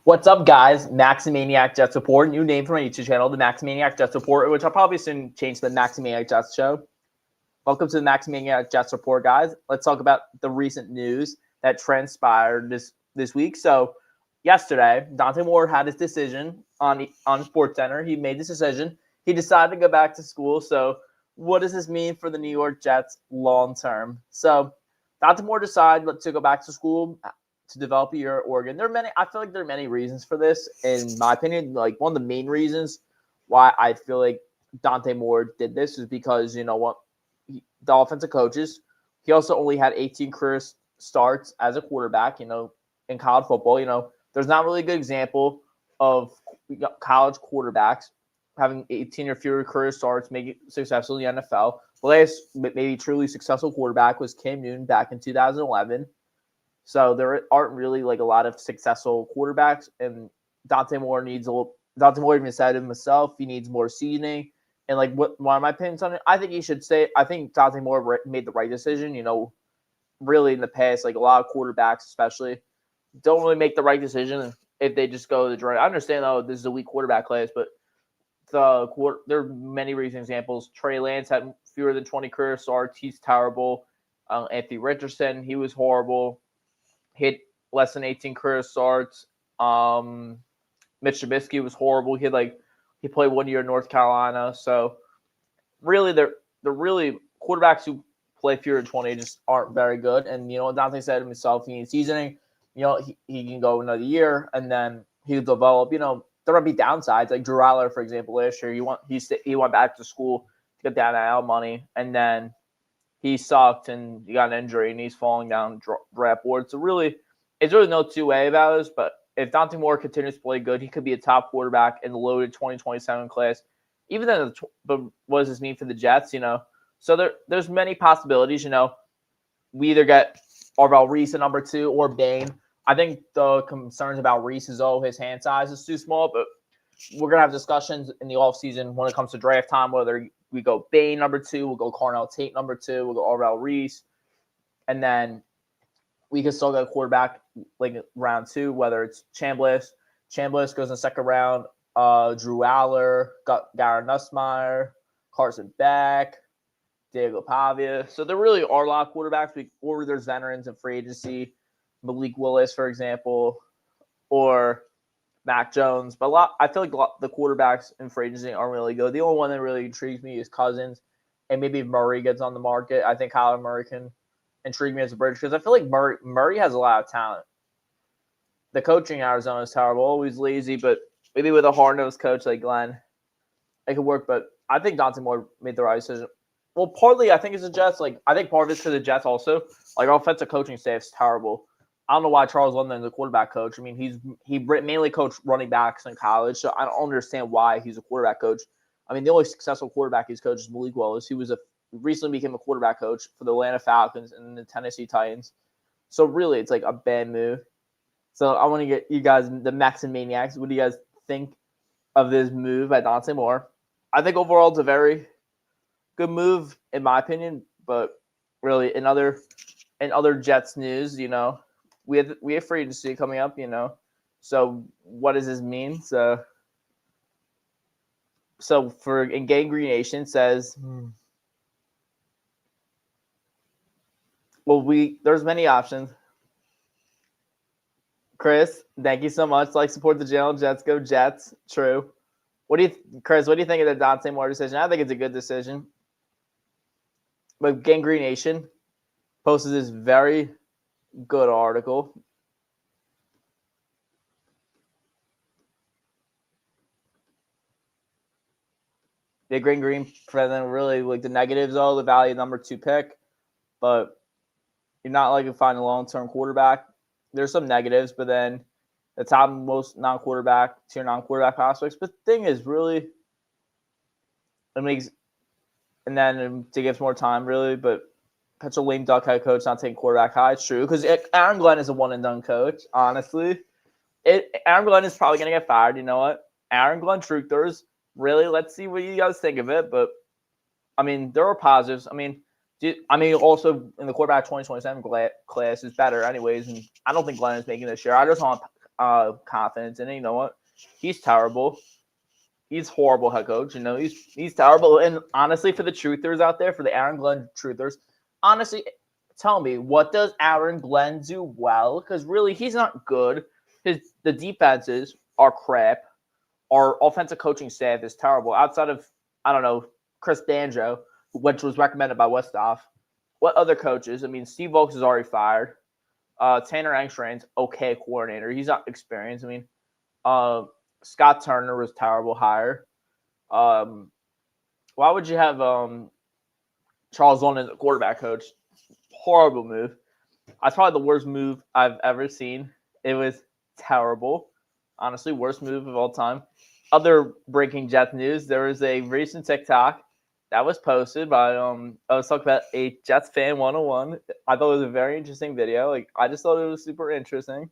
What's up, guys? Maximaniac Jets Report, new name for my YouTube channel, the Maximaniac Jets Report, which I'll probably soon change to the Maximaniac Jets Show. Welcome to the Maximaniac Jets Report, guys. Let's talk about the recent news that transpired this week. So, yesterday, Dante Moore had his decision on SportsCenter. He made this decision. He decided to go back to school. So, what does this mean for the New York Jets long term? So, Dante Moore decided to go back to school to develop a year at Oregon. I feel like there are many reasons for this. In my opinion, like one of the main reasons why I feel like Dante Moore did this is because, you know what, the offensive coaches, he also only had 18 career starts as a quarterback, in college football. There's not really a good example of college quarterbacks having 18 or fewer career starts, making it successful in the NFL. The last maybe truly successful quarterback was Cam Newton back in 2011. So there aren't really like a lot of successful quarterbacks, and Dante Moore even said himself he needs more seasoning. And like one of my opinions on it, I think Dante Moore made the right decision. Really in the past, like a lot of quarterbacks, especially, don't really make the right decision if they just go to the draft. I understand this is a weak quarterback class, but there are many recent examples. Trey Lance had fewer than 20 career starts. He's terrible. Anthony Richardson, he was horrible. Hit less than 18 career starts. Mitch Trubisky was horrible. He played 1 year in North Carolina. So really, they're really quarterbacks who play fewer than 20 just aren't very good. And Dante said himself, he needs seasoning. He can go another year and then he'll develop. There might be downsides, like Drew Aller, for example, last year. He went back to school to get that NIL money, and then he sucked and he got an injury and he's falling down draft board. So really, it's really no two-way about this. But if Dante Moore continues to play good, he could be a top quarterback in the loaded 2027 class. Even then, but what does this mean for the Jets? So there's many possibilities. We either get Arvell Reese at number 2 or Bain. I think the concerns about Reese is his hand size is too small, but we're going to have discussions in the offseason when it comes to draft time, whether we go Bain number 2, we'll go Carnell Tate number 2, we'll go Arvell Reese, and then we can still go quarterback like round 2, whether it's Chambliss. Chambliss goes in the second round. Drew Aller, Garrett Nussmeier, Carson Beck, Diego Pavia. So there really are a lot of quarterbacks, or there's veterans in free agency, Malik Willis, for example, or Mac Jones. But I feel like the quarterbacks in free agency aren't really good. The only one that really intrigues me is Cousins, and maybe if Murray gets on the market. I think Kyler Murray can intrigue me as a bridge because I feel like Murray has a lot of talent. The coaching in Arizona is terrible, always lazy, but maybe with a hard-nosed coach like Glenn, it could work. But I think Dante Moore made the right decision. Well, partly I think it's the Jets. I think part of it's because the Jets also. Our offensive coaching staff is terrible. I don't know why Charles London is the quarterback coach. I mean, he mainly coached running backs in college, so I don't understand why he's a quarterback coach. I mean, the only successful quarterback he's coached is Malik Willis. He recently became a quarterback coach for the Atlanta Falcons and the Tennessee Titans. So really, it's like a bad move. So I want to get you guys, the Maximaniacs, what do you guys think of this move by Dante Moore? I think overall it's a very good move in my opinion, but really in other Jets news, we have free agency coming up, So what does this mean? So in Gangrene Nation says, there's many options. Chris, thank you so much. Support the channel. Jets go Jets. True. Chris, what do you think of the Dante Moore decision? I think it's a good decision. But Gangrene Nation posted this very good article. The Green president really the negatives the value of number 2 pick, but you're not likely to find a long-term quarterback. There's some negatives, but then the top most tier non-quarterback prospects. But the thing is really, and then to give more time really, but such a lame duck head coach not taking quarterback high. It's true because Aaron Glenn is a one-and-done coach, honestly. Aaron Glenn is probably going to get fired. You know what? Aaron Glenn truthers. Really, let's see what you guys think of it. But, I mean, there are positives. Also in the quarterback 2027 class is better anyways, and I don't think Glenn is making this year. I just want confidence in it. You know what? He's terrible. He's horrible head coach. You know, he's terrible. And honestly, for the truthers out there, for the Aaron Glenn truthers, honestly, tell me, what does Aaron Glenn do well? Because really, he's not good. The defenses are crap. Our offensive coaching staff is terrible. Outside of, I don't know, Chris Banjo, which was recommended by Westhoff. What other coaches? I mean, Steve Wilkes is already fired. Tanner Engstrand's okay coordinator. He's not experienced. I mean, Scott Turner was terrible hire. Why would you have Charles London as a quarterback coach? Horrible move. That's probably the worst move I've ever seen. It was terrible. Honestly, worst move of all time. Other breaking Jets news, there was a recent TikTok that was posted by I was talking about a Jets fan 101. I thought it was a very interesting video. Like, I just thought it was super interesting.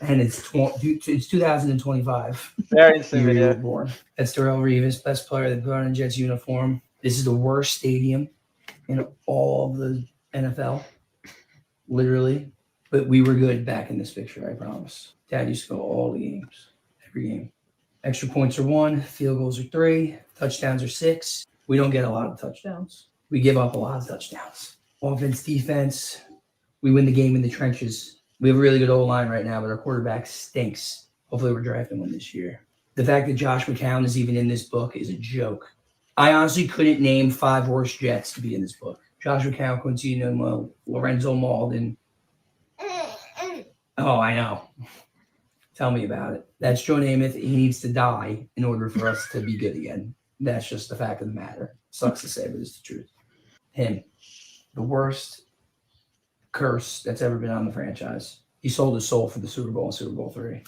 And it's 2025. Very interesting Year you were video. born. That's Darrelle Revis, best player that put on a Jets uniform. This is the worst stadium in all of the NFL, literally. But we were good back in this picture, I promise. Dad used to go all the games, every game. Extra points are 1, field goals are 3, touchdowns are 6. We don't get a lot of touchdowns. We give up a lot of touchdowns. Offense, defense, we win the game in the trenches. We have a really good O-line right now, but our quarterback stinks. Hopefully we're drafting one this year. The fact that Josh McCown is even in this book is a joke. I honestly couldn't name 5 worst Jets to be in this book. Josh McCown, Quincy Enunwa, Lorenzo Malden. Oh, I know. Tell me about it. That's Joe Namath. He needs to die in order for us to be good again. That's just the fact of the matter. Sucks to say, but it's the truth. Him. The worst curse that's ever been on the franchise. He sold his soul for the Super Bowl and Super Bowl III.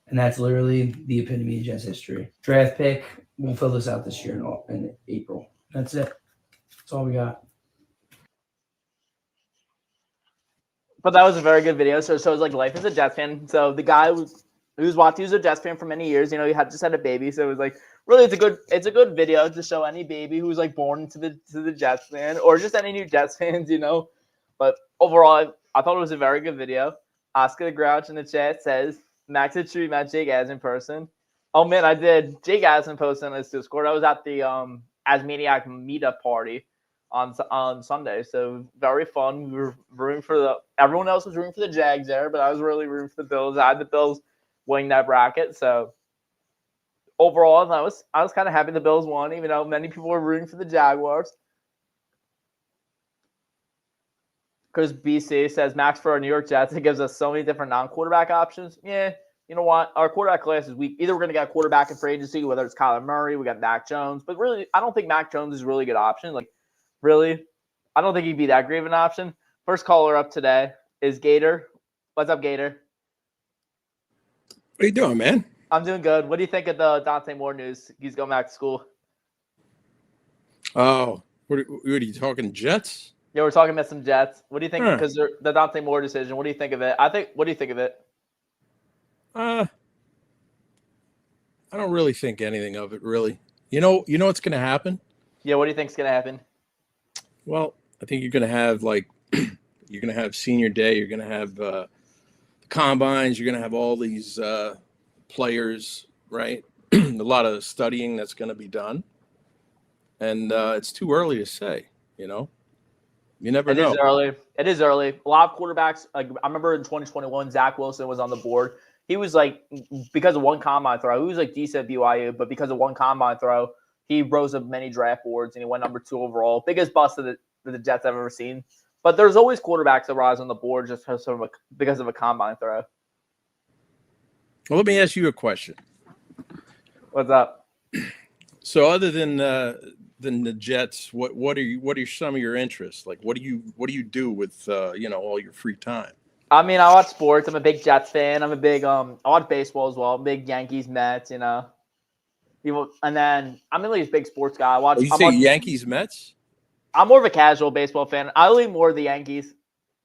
And that's literally the epitome of Jets history. Draft pick. We'll fill this out this year in April. That's it. That's all we got. But that was a very good video. So it shows like life as a Jets fan. So the guy who's watched, he was a Jets fan for many years. You know, he just had a baby. So it was like, really, it's a good video to show any baby who's like born into the Jets fan, or just any new Jets fans, you know. But overall, I thought it was a very good video. Oscar the Grouch in the chat says, Max had true met Jake Az in person. Oh man, I did. Jake Addison posted on his Discord. I was at the Asmaniac meetup party on Sunday, so very fun. We were rooting for everyone else was rooting for the Jags there, but I was really rooting for the Bills. I had the Bills winning that bracket, so overall, I was kind of happy the Bills won, even though many people were rooting for the Jaguars. Because BC says Max for our New York Jets, it gives us so many different non-quarterback options. Yeah, you know what? Our quarterback class is weak. Either we're going to get a quarterback in free agency, whether it's Kyler Murray, we got Mac Jones. But really, I don't think Mac Jones is a really good option. Like, really, I don't think he'd be that great of an option. First caller up today is Gator. What's up, Gator? What are you doing, man? I'm doing good. What do you think of the Dante Moore news? He's going back to school. Oh, what are you talking, Jets? Yeah, we're talking about some Jets. What do you think? Because the Dante Moore decision, what do you think of it? What do you think of it? I don't really think anything of it, really. You know what's going to happen? Yeah, what do you think is going to happen? Well, I think you're going to have you're going to have senior day. You're going to have the combines. You're going to have all these players, right? A lot of studying that's going to be done, and it's too early to say. You know, you never know. It is early. A lot of quarterbacks. Like I remember in 2021, Zach Wilson was on the board. He was like, because of one combine throw, he was like decent at BYU, but because of one combine throw, he rose up many draft boards and he went number 2 overall. Biggest bust that the Jets have ever seen. But there's always quarterbacks that rise on the board just because of a combine throw. Well, let me ask you a question. What's up? So, other than the Jets, what are some of your interests? Like, what do you do with all your free time? I mean, I watch sports. I'm a big Jets fan. I'm a big I watch baseball as well. Big Yankees, Mets. And then I'm really a big sports guy. Oh, you say Yankees, Mets? I'm more of a casual baseball fan. I lean more the Yankees.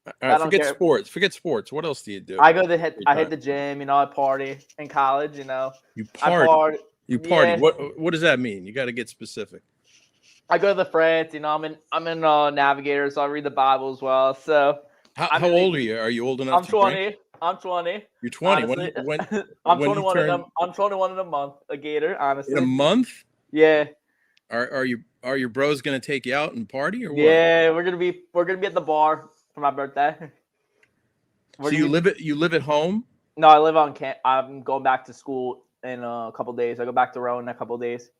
All I right, don't forget care. sports. Forget sports. What else do you do? I hit the gym. I party in college. You I party. party. You party. Yeah. What does that mean? You got to get specific. I go to the France. I'm in Navigator, so I read the Bible as well. So How old are you? Are you old enough I'm to 20. drink? I'm 20. You're 20. Honestly, I'm when you 21 in turn I'm 21 in a month. A Gator, honestly. in a month? Yeah. Are your bros gonna take you out and party or what? Yeah, we're gonna be at the bar for my birthday. So you live at home? No, I live on camp. I'm going back to school in a couple days. I go back to Rowan in a couple days.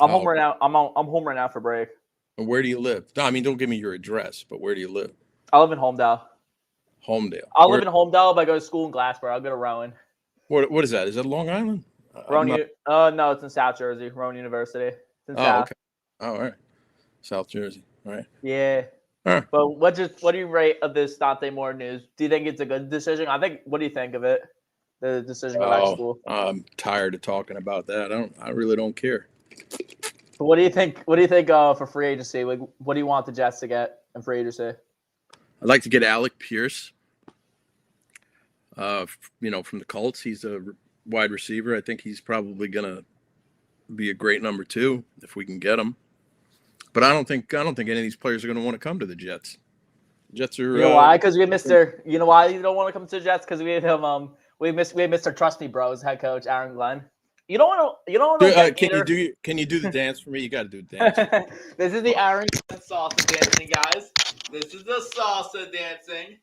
I'm home right now. I'm home right now for break. And where do you live? No, I mean, don't give me your address, but where do you live? I live in Homedale. Homedale. I live in Homedale, but I go to school in Glassboro. I'll go to Rowan. What is that? Is that Long Island? Rowan. No, it's in South Jersey. Rowan University. It's in South. Okay. Oh, all right. South Jersey. All right. Yeah. All right. But what do you rate of this Dante Moore news? Do you think it's a good decision? What do you think of it? The decision to go back to school. I'm tired of talking about that. I really don't care. But what do you think? What do you think for free agency? Like, what do you want the Jets to get in free agency? I'd like to get Alec Pierce. From the Colts, he's a wide receiver. I think he's probably gonna be a great number 2 if we can get him. But I don't think any of these players are going to want to come to the Jets. Jets are. You know why? Because we have Mr. You know why you don't want to come to the Jets? Because we have him. We have Mr. Trust Me Bros head coach Aaron Glenn. You don't want to. Can you do the dance for me? You got to do the dance. This is the Aaron Glenn salsa dancing, guys. This is the salsa dancing.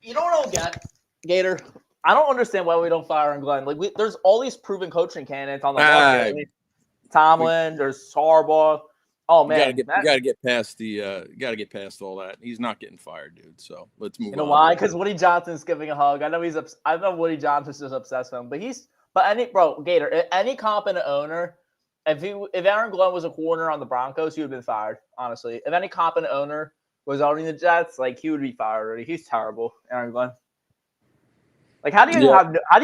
You know what I don't get, Gator? I don't understand why we don't fire Aaron Glenn. Like, there's all these proven coaching candidates on the market. Tomlin, there's Harbaugh. Oh man, you got to get past all that. He's not getting fired, dude. So let's move on. You know why? Because Woody Johnson's giving a hug. I know Woody Johnson's just obsessed with him, Gator, any competent owner, if Aaron Glenn was a corner on the Broncos, he would have been fired. Honestly, if any competent owner was owning the Jets, like, he would be fired already. He's terrible, Aaron Glenn. Like, how do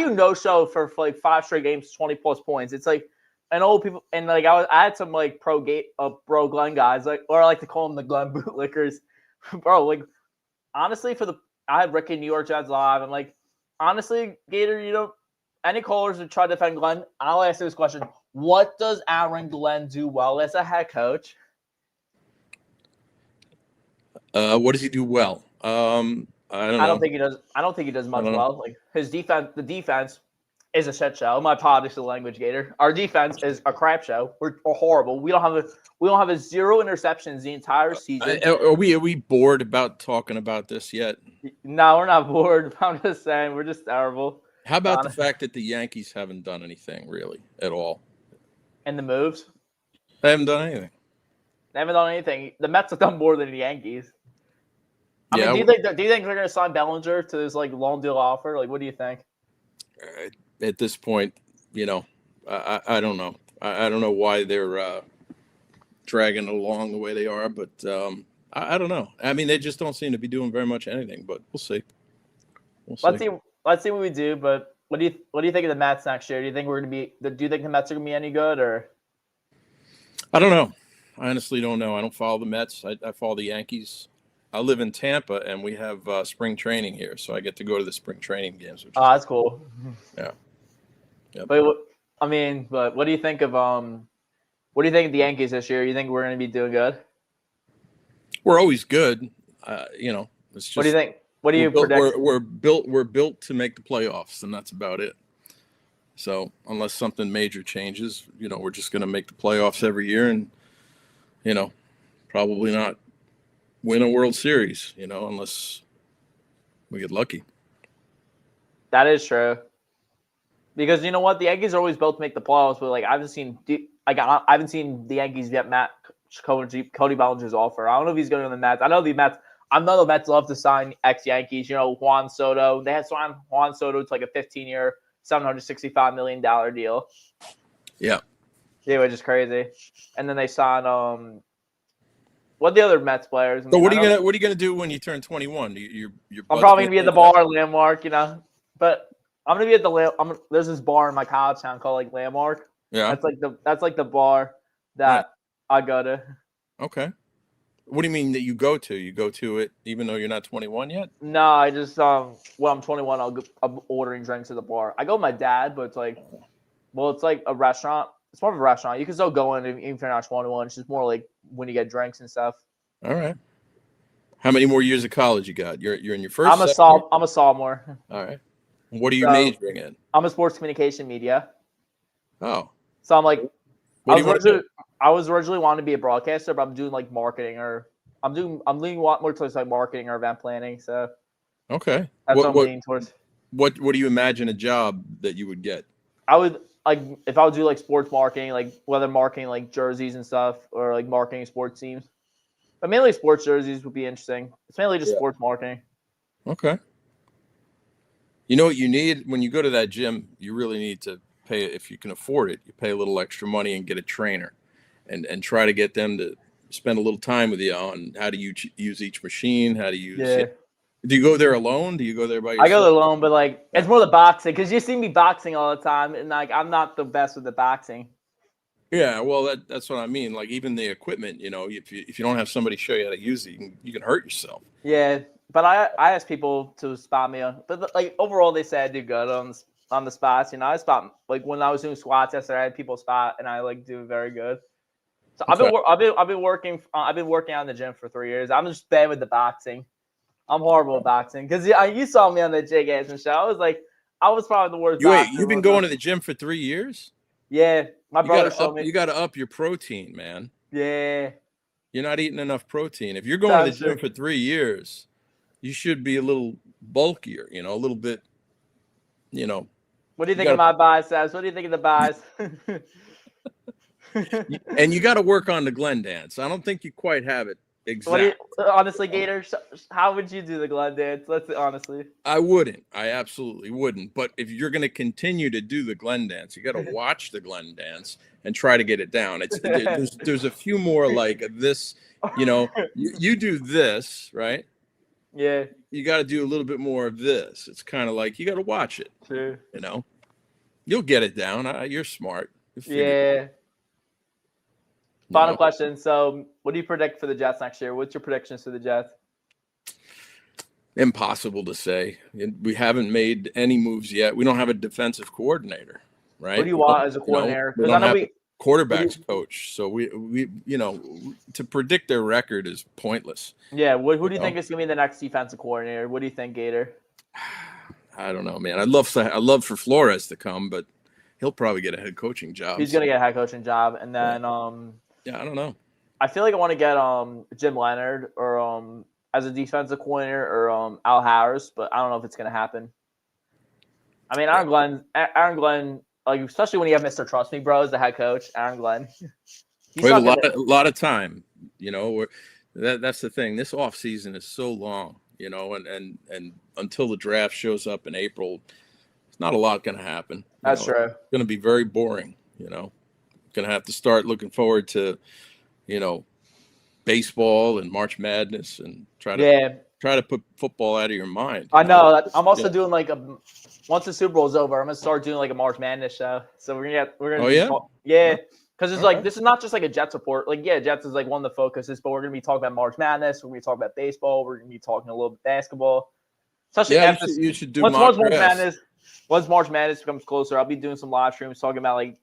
you no show for like 5 straight games, 20+ points? It's like, and old people, and like I had some like pro Glenn guys, like, or I like to call them the Glenn bootlickers, bro. Like, honestly, I had Rick in New York Jets live. I'm like, honestly, Gator, any callers who try to defend Glenn, I'll ask this question: what does Aaron Glenn do well as a head coach? What does he do well? I don't think he does. I don't think he does much well. Like, his defense, the defense is a shit show. My apologies to the language, Gator. Our defense is a crap show. We're horrible. We don't have a 0 interceptions the entire season. Are we bored about talking about this yet? No, we're not bored. I'm just saying we're just terrible. How about the fact that the Yankees haven't done anything really at all? And the moves? They haven't done anything. They haven't done anything. The Mets have done more than the Yankees. I mean, do you think they're going to sign Bellinger to this like long deal offer? Like, what do you think? At this point, I don't know. I don't know why they're dragging it along the way they are, but I don't know. I mean, they just don't seem to be doing very much anything. But we'll see. Let's see what we do. But what do you think of the Mets next year? Do you think Do you think the Mets are going to be any good, or? I don't know. I honestly don't know. I don't follow the Mets. I follow the Yankees. I live in Tampa, and we have spring training here, so I get to go to the spring training games. That's cool. Yeah. Yep. But what do you think of what do you think of the Yankees this year? You think we're going to be doing good? We're always good. It's just. What do you think? What do you predict? We're built to make the playoffs, and that's about it. So unless something major changes, we're just going to make the playoffs every year, and probably not win a World Series, unless we get lucky. That is true. Because you know what, the Yankees are always built to make the playoffs, but like I haven't seen the Yankees get Cody Bellinger's offer. I don't know if he's going to the Mets. I know the Mets love to sign ex-Yankees. Juan Soto. They had signed Juan Soto to like a 15-year, $765 million deal. Yeah. Yeah, which is crazy. And then they signed what are the other Mets players? I So mean, what I are you know- gonna do when you turn 21? Your I'm buds probably gonna gonna be at the go bar, Landmark, you know. But I'm gonna be at the there's this bar in my college town called like Landmark. Yeah. That's like the bar that I go to. Okay. What do you mean that you go to? You go to it even though you're not 21 yet? No, I just when I'm 21, I'm ordering drinks at the bar. I go with my dad, but it's like, well, it's like a restaurant. It's more of a restaurant. You can still go in even if you're not 21. It's just more like when you get drinks and stuff. All right. How many more years of college you got? You're in your first. I'm a sophomore. All right. What are you So, majoring in? I'm a sports communication media. Oh. So I'm like, What do you want to do? I was originally wanting to be a broadcaster, but I'm doing like marketing or I'm leaning a lot more towards like marketing or event planning. So Okay. that's what I'm leaning towards. What do you imagine a job that you would get? I would like if I would do like sports marketing, like whether marketing like jerseys and stuff or like marketing sports teams. But mainly sports jerseys would be interesting. It's mainly just sports marketing. Okay. You know what you need when you go to that gym? You really need to pay, if you can afford it, you pay a little extra money and get a trainer and try to get them to spend a little time with you on how to use each machine, how to use it. Do you go there alone? Do you go there by yourself? I go there alone, but like it's more the boxing because you see me boxing all the time, and like I'm not the best with the boxing. Yeah, well, that's what I mean. Like even the equipment, you know, if you don't have somebody show you how to use it, you can hurt yourself. Yeah, but I ask people to spot me, but like overall they say I do good on the spots. You know, I spot like when I was doing squats yesterday, I had people spot, and I like do very good. So Okay. I've been working out in the gym for 3 years. I'm just bad with the boxing. I'm horrible at boxing because you saw me on the Jake Asman show. I was probably the worst. Wait, you've been going to the gym for 3 years? Yeah, my brother showed me. You got to up your protein, man. Yeah, you're not eating enough protein. If you're going to the gym for 3 years, you should be a little bulkier. You know, a little bit. You know. What do you think of my biceps? What do you think of the biceps? And you got to work on the Glen dance. I don't think you quite have it exactly. Honestly, Gator, how would you do the Glen dance? Let's honestly. I wouldn't. I absolutely wouldn't. But if you're going to continue to do the Glen dance, you got to watch the Glen dance and try to get it down. There's a few more like this. You know, you do this, right? Yeah. You got to do a little bit more of this. It's kind of like you got to watch it. True. You know, you'll get it down. You're smart. Yeah. Final question. So, what do you predict for the Jets next year? What's your predictions for the Jets? Impossible to say. We haven't made any moves yet. We don't have a defensive coordinator, right? What do you want as a coordinator? Because I know a quarterbacks coach. So we to predict their record is pointless. Yeah. Who do you think is going to be the next defensive coordinator? What do you think, Gator? I don't know, man. I'd love for Flores to come, but he'll probably get a head coaching job. He's going to get a head coaching job, and then I don't know. I feel like I want to get Jim Leonard or as a defensive coordinator or Al Harris, but I don't know if it's going to happen. I mean, Aaron Glenn, like especially when you have Mr. Trust Me Bro as the head coach, Aaron Glenn. We have a lot of time, you know. That's the thing. This off season is so long, you know, and until the draft shows up in April, it's not a lot going to happen. That's true. It's going to be very boring, you know. Going to have to start looking forward to, you know, baseball and March Madness and try to put football out of your mind. I know. I'm also doing like once the Super Bowl's over, I'm gonna start doing like a March Madness show. So we're gonna because it's like this is not just like a Jets report. Like Jets is like one of the focuses, but we're gonna be talking about March Madness. We're gonna be talking about baseball. We're gonna be talking a little bit basketball. Especially you should do once March Madness becomes closer, I'll be doing some live streams talking about like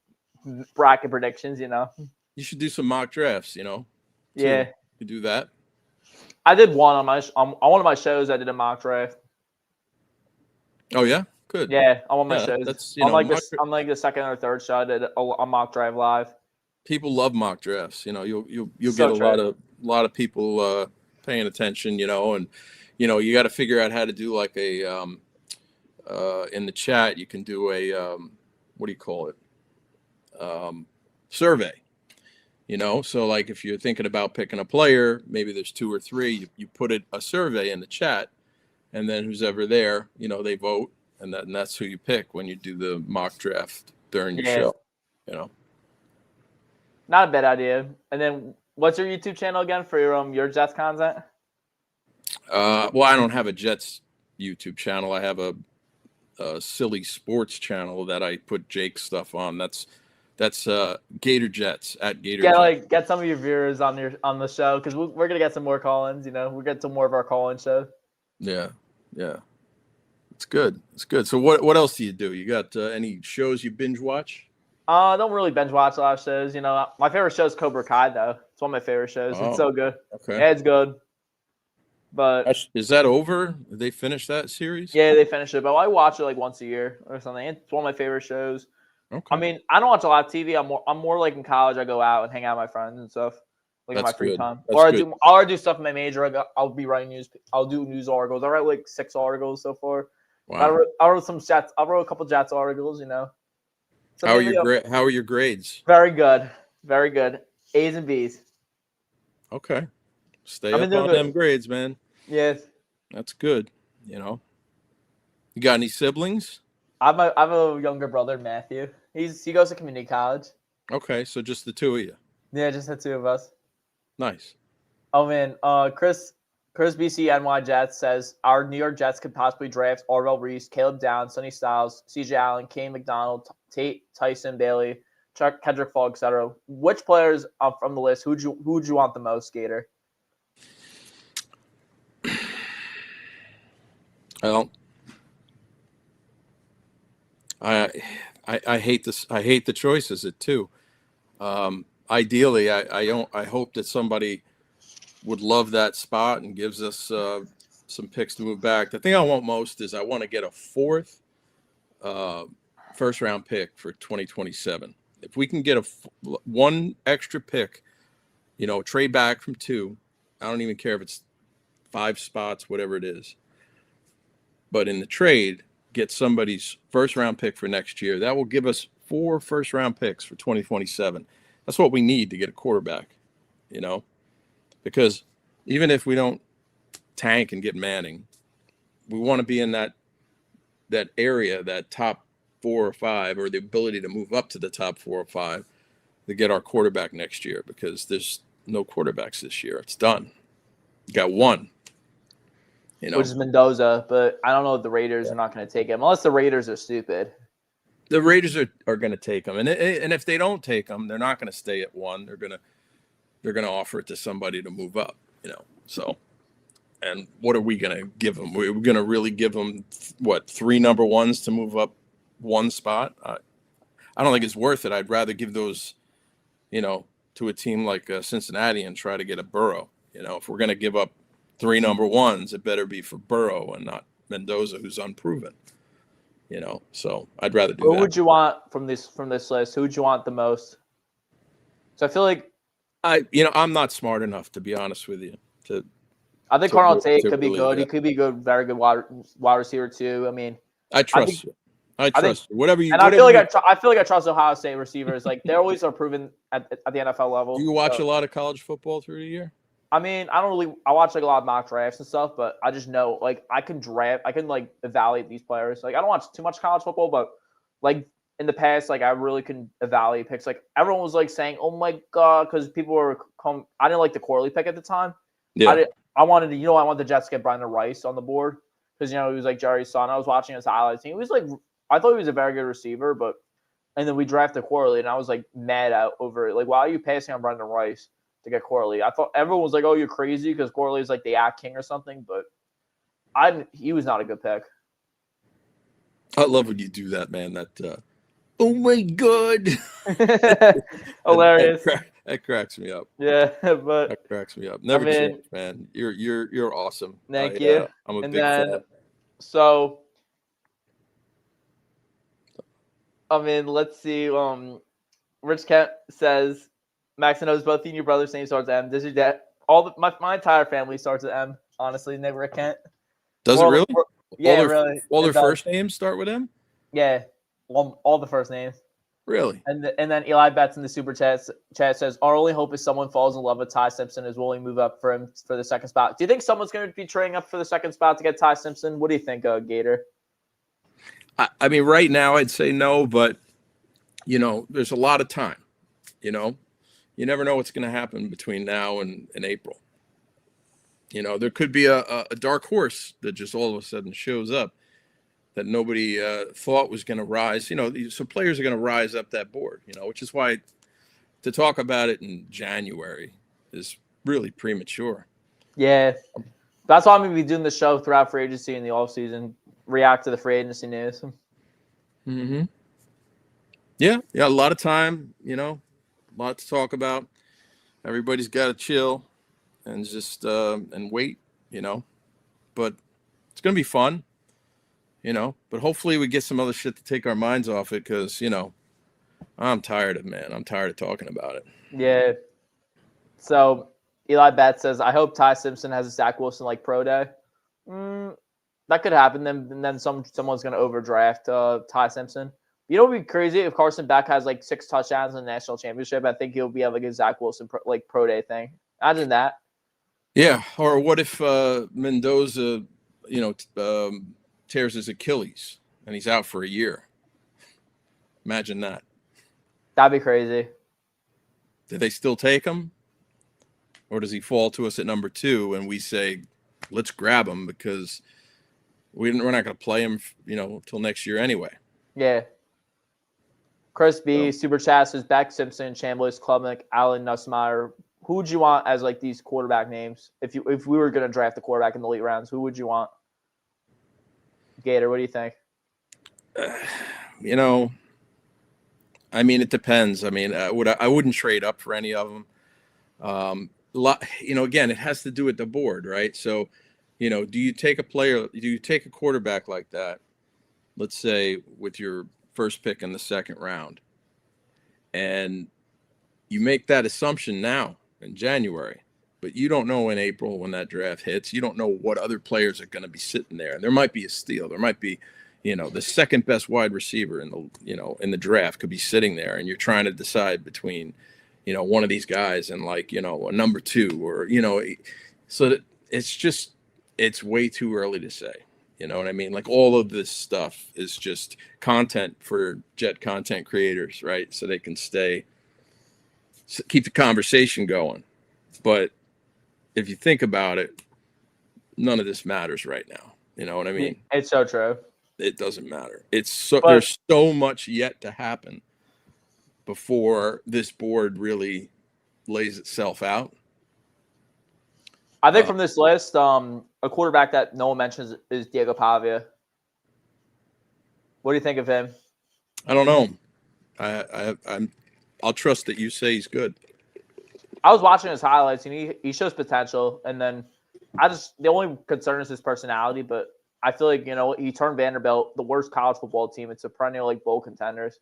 bracket predictions. You know, you should do some mock drafts. You know, yeah, you do that. I did one on one of my shows. I did a mock draft. Oh yeah, good. Yeah, on one of my shows. That's, on like the second or third show, I did a mock draft live. People love mock drafts. You know, you'll get a lot of people paying attention. You know, and you know you got to figure out how to do like a in the chat. You can do a what do you call it? Survey. You know, so like if you're thinking about picking a player, maybe there's 2 or 3, you put a survey in the chat, and then who's ever there, you know, they vote, and that's who you pick when you do the mock draft during your show. You know, not a bad idea. And then what's your YouTube channel again for your Jets content? Well, I don't have a Jets YouTube channel. I have a silly sports channel that I put Jake's stuff on. That's Gator Jets at Gator Jets. Get some of your viewers on the show, because we're gonna get some more call-ins. We'll get some more of our call-in show. Yeah. It's good. So what else do? You got any shows you binge watch? I don't really binge watch a lot of shows. My favorite show is Cobra Kai, though. It's one of my favorite shows. Oh, it's so good. Okay. Yeah, it's good. But is that over? Did they finish that series? Yeah, they finished it. But I watch it like once a year or something. It's one of my favorite shows. Okay. I mean, I don't watch a lot of TV. I'm more like in college. I go out and hang out with my friends and stuff, like in my free time. Or I do stuff in my major. I'll be writing news. I'll do news articles. I write like 6 articles so far. Wow. I wrote some Jets. I wrote a couple Jets articles. So how are your grades? Very good. Very good. A's and B's. Okay. Stay up on them grades, man. Yes. That's good. You got any siblings? I have a younger brother, Matthew. He goes to community college. Okay, so just the two of you. Yeah, just the two of us. Nice. Oh man, Chris BCNY Jets says our New York Jets could possibly draft Orville Reese, Caleb Downs, Sonny Styles, CJ Allen, Kane McDonald, Tate, Tyson, Bailey, Chuck, Kendrick Fall, etc. Which players from the list who'd you want the most, Gator? Well, I hate this. I hate the choices too. Ideally, I hope that somebody would love that spot and gives us some picks to move back. The thing I want most is I want to get a 4th first round pick for 2027. If we can get one extra pick, trade back from 2. I don't even care if it's 5 spots, whatever it is. But in the trade, get somebody's first round pick for next year. That will give us 4 first round picks for 2027. That's what we need to get a quarterback, because even if we don't tank and get Manning, we want to be in that area, that top 4 or 5, or the ability to move up to the top 4 or 5 to get our quarterback next year, because there's no quarterbacks this year. It's done. You got one. Which is Mendoza, but I don't know if the Raiders are not going to take him, unless the Raiders are stupid. The Raiders are going to take him, and if they don't take him, they're not going to stay at 1. They're going to offer it to somebody to move up. So, and what are we going to give them? We're going to really give them 3 number 1s to move up 1 spot? I don't think it's worth it. I'd rather give those, to a team like Cincinnati and try to get a Burrow. If we're going to give up 3 number 1s, it better be for Burrow and not Mendoza, who's unproven. So I'd rather do that. Who would you want from this list? Who would you want the most? So I feel like I'm not smart enough, to be honest with you. I think Carl Tate could be good. He could be good, very good wide receiver too. I mean, I trust you. I trust you. Whatever you. And I feel like I trust Ohio State receivers. Like they always are proven at the NFL level. Do you watch a lot of college football through the year? I mean, I watch like a lot of mock drafts and stuff, but I just know like I can like evaluate these players. Like I don't watch too much college football, but like in the past, like I really can evaluate picks. Like everyone was like saying, "Oh my god," because people were I didn't like the Corley pick at the time. Yeah. I wanted the Jets to get Brandon Rice on the board because he was like Jerry's son. I was watching his highlights. He was like, I thought he was a very good receiver, and then we drafted Corley, and I was like mad over it. Like, why are you passing on Brandon Rice to get Corley? I thought everyone was like, "Oh, you're crazy," because Corley is like the act king or something. But he was not a good pick. I love when you do that, man. That oh my god, hilarious. That cracks me up. Yeah, but that cracks me up. Never change, man. You're awesome. Thank you. I'm a big fan. So, I mean, let's see. Rich Kent says Max knows both of your brother's name starts with M. Does your dad? My entire family starts with M. Honestly, never Rick Kent. Does it really? Yeah, really. All their first names start with M? Yeah, all the first names. Really? And then Eli Betts in the super chat says, our only hope is someone falls in love with Ty Simpson is willing to move up for him for the second spot. Do you think someone's going to be trading up for the second spot to get Ty Simpson? What do you think, Gator? I mean, right now I'd say no, but, there's a lot of time, you never know what's going to happen between now and April. You know, there could be a dark horse that just all of a sudden shows up that nobody thought was going to rise. You know, so players are going to rise up that board, you know, which is why to talk about it in January is really premature. Yeah. That's why I'm going to be doing the show throughout free agency in the offseason, react to the free agency news. Mm-hmm. Yeah, a lot of time, you know, a lot to talk about. Everybody's got to chill and just and wait, you know. But it's going to be fun, you know. But hopefully we get some other shit to take our minds off it because, you know, I'm tired of talking about it. Yeah. So Eli Betts says, I hope Ty Simpson has a Zach Wilson like pro day. That could happen. Then someone's going to overdraft Ty Simpson. You know what would be crazy if Carson Beck has like 6 touchdowns in the national championship? I think he'll be like a Zach Wilson pro day thing. Imagine that. Yeah. Or what if Mendoza, you know, tears his Achilles and he's out for a year? Imagine that. That'd be crazy. Do they still take him? Or does he fall to us at number 2 and we say, let's grab him because we're not going to play him, you know, until next year anyway. Yeah. Chris B, Super Chat says Beck, Simpson, Chambliss, Klubnik, Allen, Nussmeier. Who would you want as like these quarterback names? If we were going to draft a quarterback in the late rounds, who would you want? Gator, what do you think? You know, I mean, it depends. I mean, I wouldn't trade up for any of them. You know, again, it has to do with the board, right? So, you know, do you take a quarterback like that, let's say with your first pick in the second round, and you make that assumption now in January, but you don't know in April when that draft hits, you don't know what other players are going to be sitting there. And there might be a steal. There might be, you know, the second best wide receiver in the draft could be sitting there, and you're trying to decide between, you know, one of these guys and like, you know, a number 2 or, you know, so that it's way too early to say. You know what I mean? Like all of this stuff is just content for Jet content creators, right? So they can keep the conversation going. But if you think about it, none of this matters right now. You know what I mean? It's so true. It doesn't matter. There's so much yet to happen before this board really lays itself out. I think from this list, a quarterback that no one mentions is Diego Pavia. What do you think of him? I don't know. I'll trust that you say he's good. I was watching his highlights, and he shows potential. And then the only concern is his personality. But I feel like, you know, he turned Vanderbilt, the worst college football team, into perennial like bowl contenders.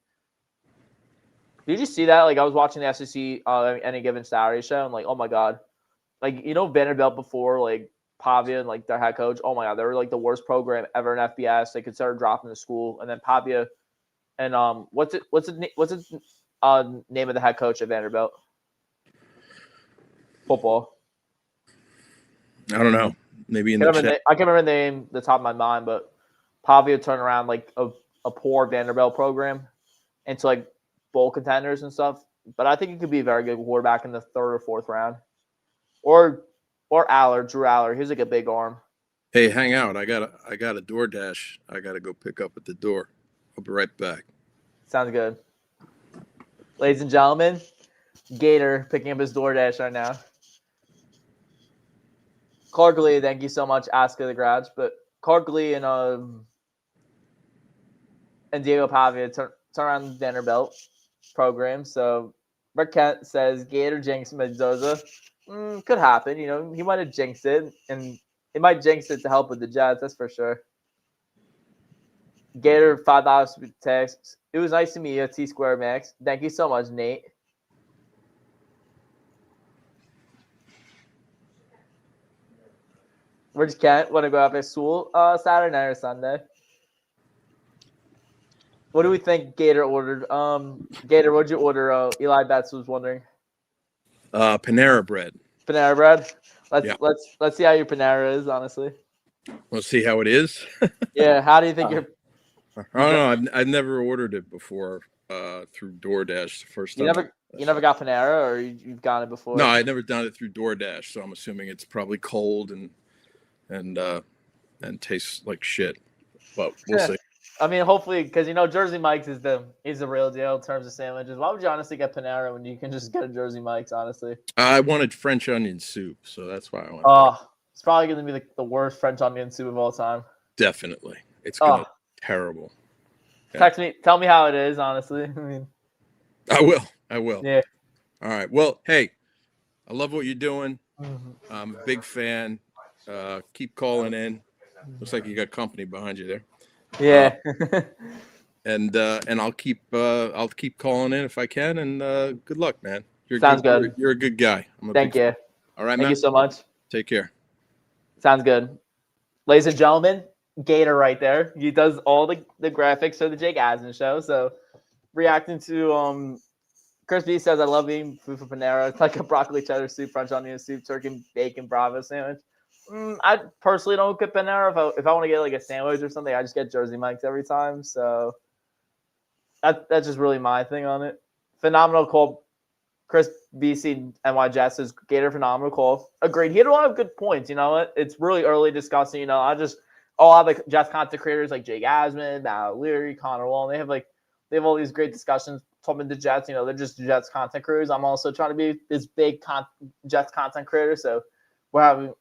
Did you see that? Like I was watching the SEC Any Given Saturday show, and like, oh my god. Like, you know, Vanderbilt before, like, Pavia and, like, their head coach, oh, my God, they were, like, the worst program ever in FBS. They considered dropping the school. And then Pavia and what's the name of the head coach at Vanderbilt? Football. I don't know. Maybe in I can't remember the name the top of my mind, but Pavia turned around, like, a poor Vanderbilt program into, like, bowl contenders and stuff. But I think he could be a very good quarterback in the 3rd or 4th round. Or Aller, Drew Aller. He's like a big arm. Hey, hang out. I got a DoorDash. I got to go pick up at the door. I'll be right back. Sounds good. Ladies and gentlemen, Gator picking up his DoorDash right now. Clark Lee, thank you so much. Ask of the Garage. But Clark Lee and Diego Pavia turn around Vanderbilt program. So Rick Kent says Gator jinx Mendoza. Could happen, you know. He might have jinxed it, and he might jinx it to help with the Jets. That's for sure. Gator $5 for text. It was nice to meet you, T Square Max. Thank you so much, Nate. Rich Kent, want to go after school Saturday night or Sunday? What do we think Gator ordered? Gator, what'd you order? Eli Betts was wondering. Panera bread. Panera bread. Let's see how your Panera is, honestly. We'll see how it is. Yeah. How do you think your? I don't know. I've never ordered it before through DoorDash. The first time You never got Panera, or you've gotten it before? No, I'd never done it through DoorDash, so I'm assuming it's probably cold and tastes like shit. But we'll see. I mean, hopefully, because Jersey Mike's is the real deal in terms of sandwiches. Why would you honestly get Panera when you can just get a Jersey Mike's? Honestly, I wanted French onion soup, so that's why I went. Oh, it's probably going to be the worst French onion soup of all time. Definitely, it's gonna be terrible. Yeah. Text me, tell me how it is. Honestly, I mean, I will. Yeah. All right. Well, hey, I love what you're doing. I'm a big fan. Keep calling in. Looks like you got company behind you there. Yeah. And I'll keep calling in if I can. And good luck, man. Sounds good. You're a good guy. Thank you. All right, man. Thank you so much. Take care. Sounds good. Ladies and gentlemen, Gator right there. He does all the graphics for the Jake Asman show. So reacting to Chris B says, I love eating food from Panera. It's like a broccoli cheddar soup, French onion soup, turkey bacon Bravo sandwich. I personally don't get Panera. If I want to get like a sandwich or something, I just get Jersey Mike's every time. So that's just really my thing on it. Phenomenal call. Chris BC NY Jets says Gator phenomenal call. Agreed. He had a lot of good points. You know what? It's really early discussing. I just all the Jets content creators like Jake Asman, Matt Leary, Connor Wall. They have all these great discussions. Talking to Jets, they're just Jets content creators. I'm also trying to be this big Jets content creator, so we're having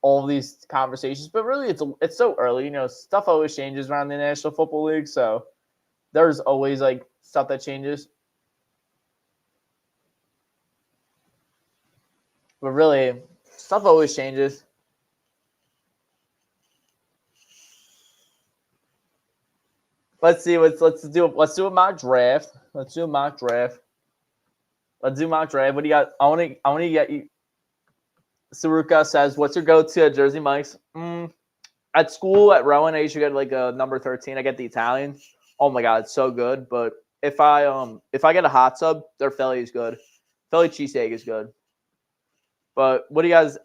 all of these conversations. But really, it's so early. Stuff always changes around the National Football League, so there's always like stuff that changes. But really, stuff always changes. Let's see. Let's do a mock draft. Let's do mock draft. What do you got? I want to get you. Saruka says, "What's your go-to at Jersey Mike's?" At school at Rowan, I used to get like a number 13. I get the Italian. Oh my god, it's so good. But if I get a hot sub, their Philly is good. Philly cheesesteak is good. But what do you guys?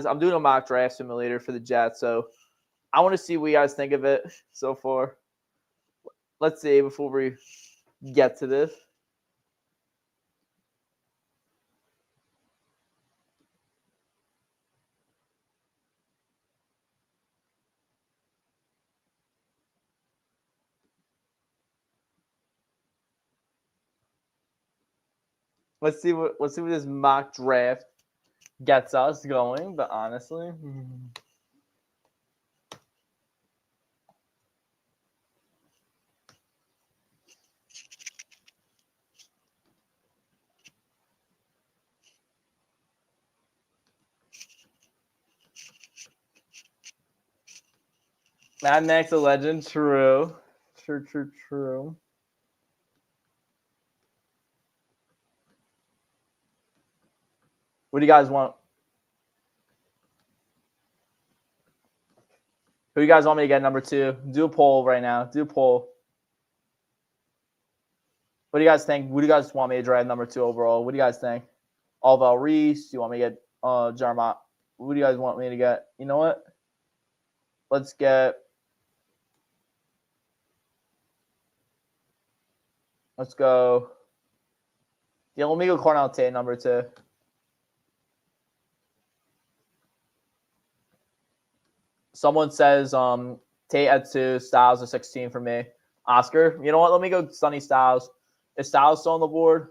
I'm doing a mock draft simulator for the Jets, so I want to see what you guys think of it so far. Let's see before we get to this. Let's see what this mock draft gets us going. But honestly, Mad Max a legend. True. What do you guys want? Who do you guys want me to get number 2? Do a poll right now. Do a poll. What do you guys think? What do you guys want me to draft number 2 overall? What do you guys think? Alval Reese? Do you want me to get Jarmont? What do you guys want me to get? You know what? Let's go Yeah, let me go Cornell Tate number 2. Someone says Tate at 2, Styles at 16 for me. Oscar, you know what? Let me go Sonny Styles. Is Styles still on the board?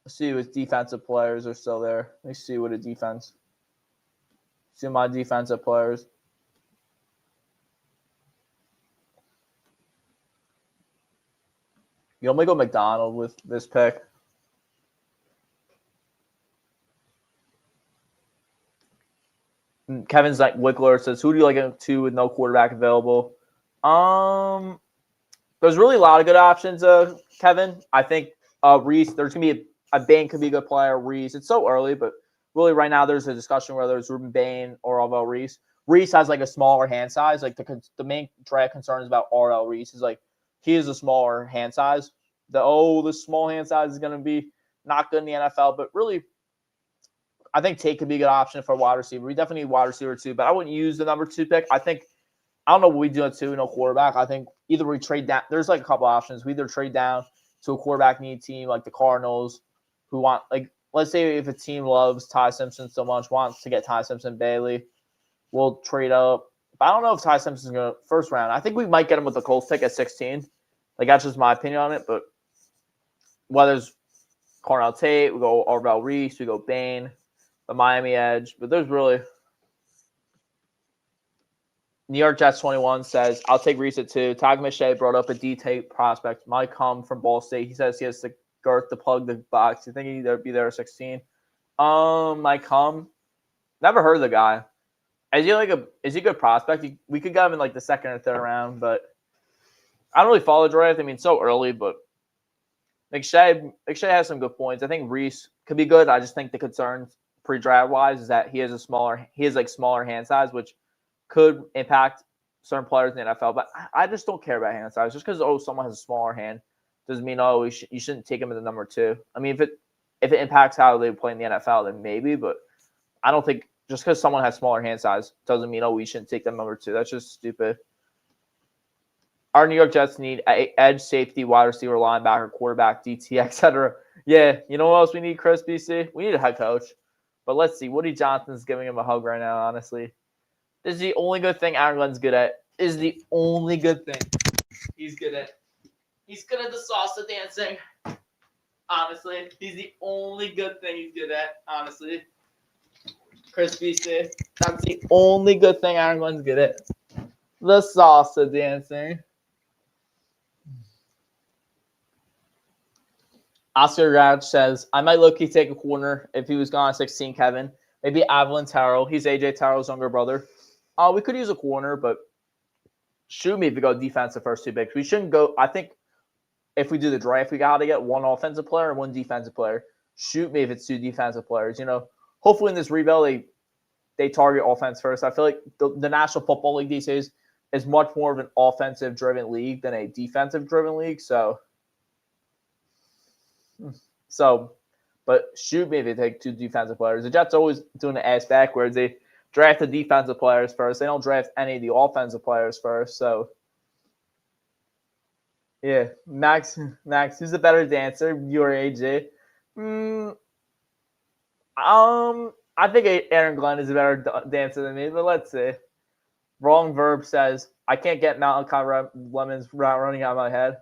Let's see what defensive players are still there. Let me see what a defense. See my defensive players. You want me to go McDonald with this pick? Kevin's like Wickler says, who do you like at 2 with no quarterback available? There's really a lot of good options, Kevin. I think Reese, there's going to be a Bain could be a good player. Reese, it's so early, but really right now there's a discussion whether it's Ruben Bain or Alval Reese. Reese has like a smaller hand size. Like the main draft concern is about RL Reese is like he is a smaller hand size. The small hand size is going to be not good in the NFL, but really I think Tate could be a good option for a wide receiver. We definitely need wide receiver 2, but I wouldn't use the number 2 pick. I think I don't know what we do at 2, no quarterback. I think either we trade down. There's like a couple options. We either trade down to a quarterback need team like the Cardinals, who want like let's say if a team loves Ty Simpson so much, wants to get Ty Simpson Bailey, we'll trade up. But I don't know if Ty Simpson's going to first round. I think we might get him with the Colts pick at 16. Like that's just my opinion on it. But whether it's Cornell Tate, we go Arvell Reese, we go Bain, the Miami edge. But there's really New York Jets 21 says, I'll take Reese at 2. Tag Miche brought up a D-tape prospect. Might come from Ball State. He says he has the girth to plug the box. You think he'd be there at 16? Might come. Never heard of the guy. Is he a good prospect? We could get him in like the second or third round, but I don't really follow the draft. I mean, so early, but McShay has some good points. I think Reese could be good. I just think the concerns pre-draft wise is that he has smaller hand size, which could impact certain players in the NFL. But I just don't care about hand size. Just because someone has a smaller hand doesn't mean you shouldn't take him as the number 2. I mean, if it impacts how they play in the NFL, then maybe. But I don't think just because someone has smaller hand size doesn't mean we shouldn't take them number 2. That's just stupid. Our New York Jets need edge, safety, wide receiver, linebacker, quarterback, DT, etc. Yeah, you know what else we need, Chris BC? We need a head coach. But let's see. Woody Johnson's giving him a hug right now, honestly. This is the only good thing Aaron Glenn's good at. Is the only good thing he's good at. He's good at the salsa dancing. Honestly. He's the only good thing he's good at, honestly. Chris BC. That's the only good thing Aaron Glenn's good at. The salsa dancing. Oscar Grouch says, I might low-key take a corner if he was gone at 16, Kevin. Maybe Avalon Terrell. He's AJ Terrell's younger brother. We could use a corner, but shoot me if we go defensive first 2 picks. We shouldn't go – I think if we do the draft, we got to get 1 offensive player and 1 defensive player. Shoot me if it's 2 defensive players. You know, hopefully in this rebuild, they target offense first. I feel like the National Football League these days is much more of an offensive-driven league than a defensive-driven league. But shoot me if they take 2 defensive players. The Jets are always doing the ass backwards. They draft the defensive players first. They don't draft any of the offensive players first. So, yeah, Max, who's the better dancer? You or AJ? I think Aaron Glenn is a better dancer than me, but let's see. Wrong Verb says, I can't get Malachi Lemon's route running out of my head.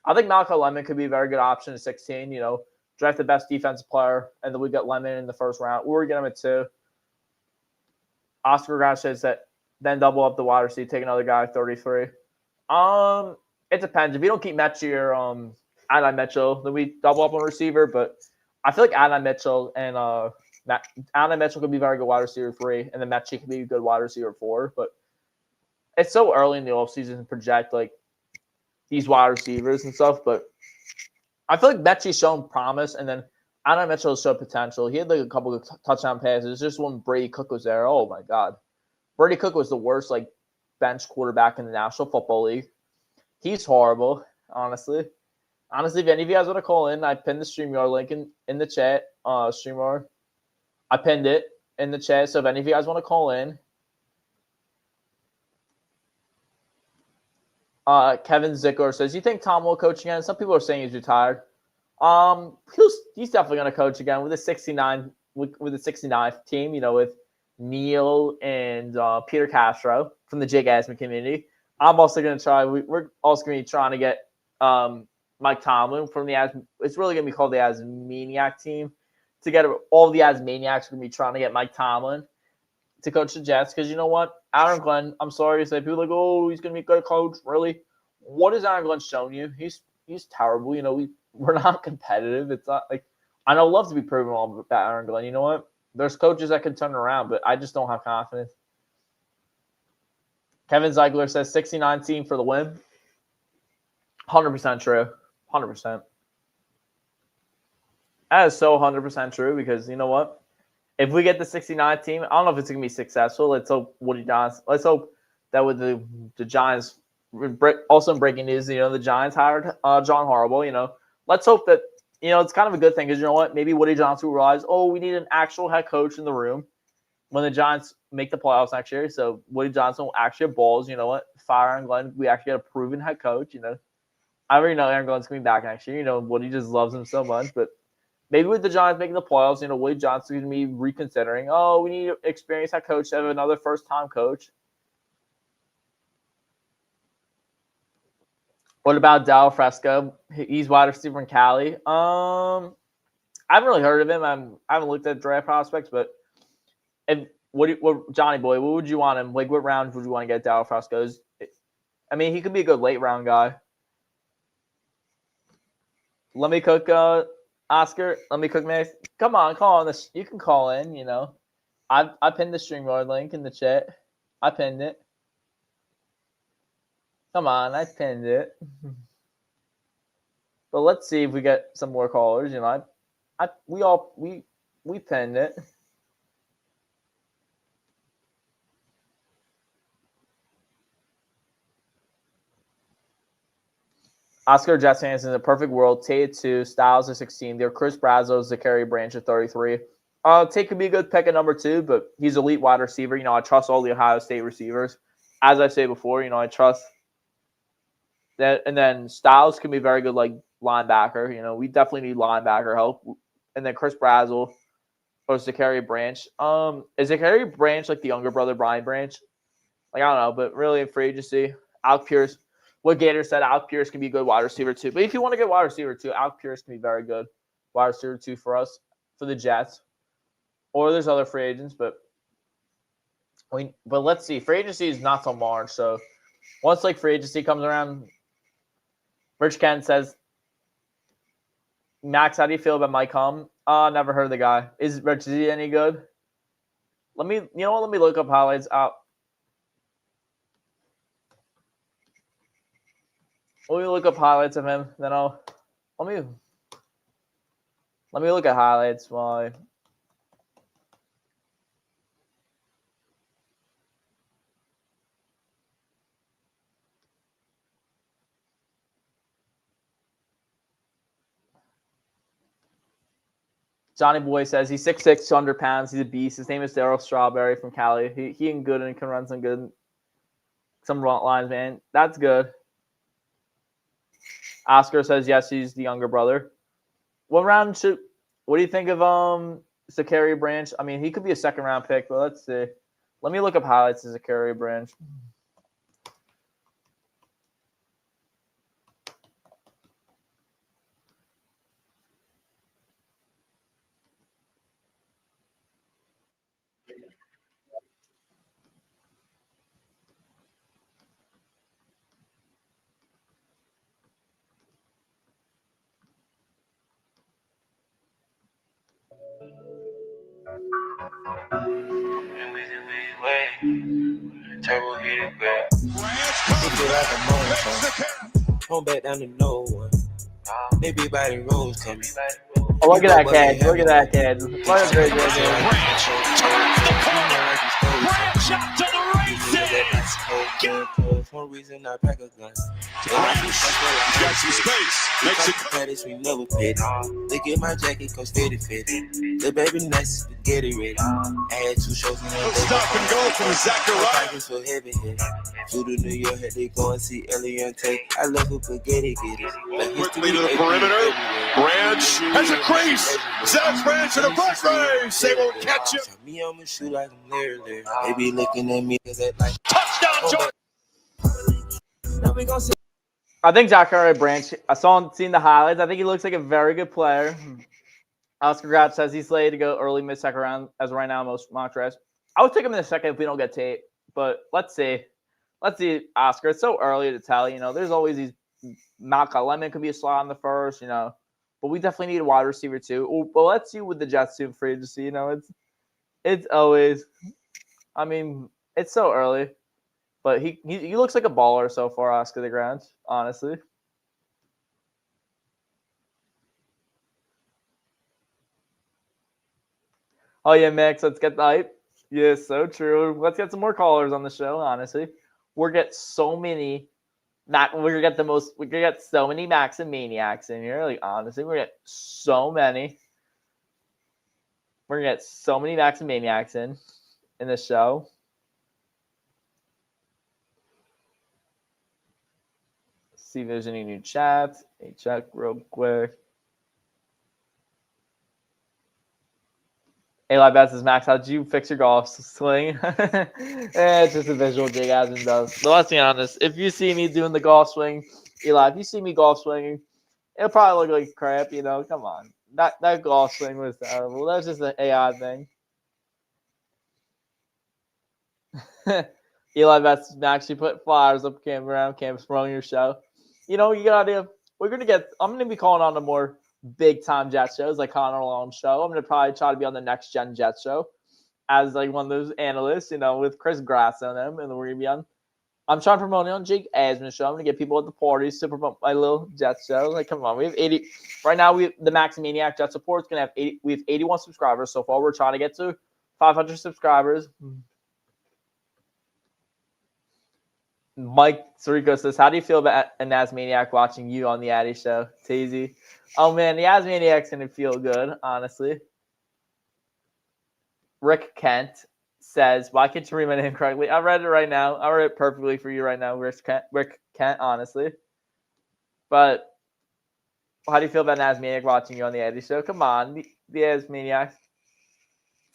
I think Malachi Lemon could be a very good option at 16. You know, draft the best defensive player, and then we get Lemon in the first round, or we get him at 2. Oscar Grouch says that then double up the wide receiver, take another guy at 33. It depends. If you don't keep Mechie or Adonai Mitchell, then we double up on receiver. But I feel like Adonai Mitchell and Adonai Mitchell could be very good wide receiver 3, and then Mechie could be a good wide receiver 4. But it's so early in the offseason to project like these wide receivers and stuff. But I feel like Mechie's shown promise, and then Adonai Mitchell has shown potential. He had like a couple of touchdown passes. Just when Brady Cook was there, oh my God. Brady Cook was the worst like bench quarterback in the National Football League. He's horrible, honestly. Honestly, if any of you guys want to call in, I pinned the StreamYard link in the chat. StreamYard. I pinned it in the chat. So if any of you guys want to call in, Kevin Zickler says, you think Tom will coach again? Some people are saying he's retired. He's definitely going to coach again with the 69 with the 69th team, you know, with Neil and Peter Castro from the Jake Asman community. I'm also going to try. We're also going to be trying to get Mike Tomlin from the it's really going to be called the Asmaniac team. Together, all the Asmaniacs are going to be trying to get Mike Tomlin to coach the Jets, because you know what? Aaron Glenn, I'm sorry to say, people are like, oh, he's going to be a good coach. Really? What has Aaron Glenn shown you? He's terrible. You know, we're not competitive. It's not like – I know love to be proven wrong about Aaron Glenn. You know what? There's coaches that can turn it around, but I just don't have confidence. Kevin Ziegler says 69 team for the win. 100% true. 100%. That is so 100% true, because you know what? If we get the 69 team, I don't know if it's going to be successful. Let's hope Woody Johnson. Let's hope that with the Giants. Also in breaking news, you know, the Giants hired John Harbaugh. You know, let's hope that, you know, it's kind of a good thing, because you know what? Maybe Woody Johnson will realize, oh, we need an actual head coach in the room. when the Giants make the playoffs next year. So Woody Johnson will actually have balls. You know what? Fire Aaron Glenn. We actually got a proven head coach. You know, I already know Aaron Glenn's coming back next year. You know, Woody just loves him so much. But maybe with the Giants making the playoffs, you know, Woody Johnson's going to be reconsidering. Oh, we need an experienced head coach to have another first-time coach. What about Dal Fresco? He's wide receiver in Cali. I haven't really heard of him. I haven't looked at draft prospects, but what Johnny Boy, what would you want him? Like, what round would you want to get Dal Fresco's? I mean, he could be a good late round guy. Let me cook, Oscar. Let me cook, Max. Come on, call on this. You can call in. You know, I pinned the StreamYard link in the chat. I pinned it. Come on, I pinned it. But let's see if we get some more callers. You know, we pinned it. Oscar Jets fans in the perfect world. Tate at 2, Styles at 16. They're Chris Brazzo, Zachary Branch at 33. Tate could be a good pick at number 2, but he's elite wide receiver. You know, I trust all the Ohio State receivers. As I say before, you know, I trust that. And then Styles can be very good, like linebacker. You know, we definitely need linebacker help. And then Chris Brazzo or Zachary Branch. Is Zachary Branch like the younger brother Brian Branch? Like, I don't know, but really in free agency, Alec Pierce. What Gator said, Alec Pierce can be a good wide receiver too. But if you want to get wide receiver too, Alec Pierce can be very good wide receiver too for us, for the Jets. Or there's other free agents, but let's see. Free agency is not till March, so once like free agency comes around, Rich Ken says, Max, how do you feel about Mike Hum? Never heard of the guy. Is he any good? Let me look up highlights out. Let me look up highlights of him. Then let me look at highlights while Johnny Boy says he's 6'6", 200 pounds. He's a beast. His name is Daryl Strawberry from Cali. He ain't good and can run some run lines, man. That's good. Oscar says yes, he's the younger brother. What do you think of Zachary Branch? I mean, he could be a second round pick, but let's see. Let me look up highlights of Zachary Branch. Turbo hit it back. Think like a motor. Home back down to no one. They be by the roads coming. Oh, look at that kid. Look at that kid. What a great kid. Branch out to the races. One reason I pack a gun. Got some space. Makes it. Paddis we never paid. Look at my jacket, cause steady fit. The baby nice, spaghetti ready. I had 2 shows in No stop and go from Zachariah. so heavy hit. Flew to New York, had to go and see Ellie and Tate. I love her spaghetti, get it. Quickly to the perimeter. Branch has a crease. Zach Branch in a front race. They won't catch him. Me, I'ma shoot like I'm Larry. They be looking at me cause they like Touchdown, Jordan. now we gon' see. I think Zachary Branch, seen the highlights. I think he looks like a very good player. Oscar Gratz says he's slated to go early mid-second round as of right now most mock drafts. I would take him in the second if we don't get Tate. But let's see. Let's see, Oscar. It's so early to tell. You know, there's always these Malcolm Lemon could be a slot in the first, you know. But we definitely need a wide receiver too. But let's see with the Jets too free agency. You know, it's always, I mean, it's so early. But he looks like a baller so far, Oscar the Grange, honestly. Oh, yeah, Max, let's get the hype. Yeah, so true. Let's get some more callers on the show, honestly. We're going to get so many we're going to get so many Max and Maniacs in here. Like, honestly, we're going to get so many. We're going to get so many Max and Maniacs in. in the show. See if there's any new chats. Hey, check real quick. Eli Betts says, Max, how'd you fix your golf swing? It's just a visual jig, as it does. But let's be honest. If you see me doing the golf swing, Eli, if you see me golf swinging, it'll probably look like crap, Come on. That golf swing was terrible. That's just an AI thing. Eli Betts, Max, you put flyers up around campus promoting your show. You gotta I'm gonna be calling on the more big time Jet shows like Connor Long's show. I'm gonna probably try to be on the next gen Jet show as like one of those analysts, with Chris Grass on them, and then we're gonna be on. I'm trying to promote it on Jake Asman's show. I'm gonna get people at the parties to promote my little Jet show. Like, come on, we have 80 right now. The Maximaniac Jet Support is gonna have 80. We have 81 subscribers so far. We're trying to get to 500 subscribers. Mike Sirico says, how do you feel about a Nasmaniac watching you on the Addy show? Teasy. Oh, man, the Nasmaniac's going to feel good, honestly. Rick Kent says, why can't you read my name correctly? I read it right now. I read it perfectly for you right now, Rick Kent, honestly. But how do you feel about Nasmaniac watching you on the Addy show? Come on, the Nasmaniac.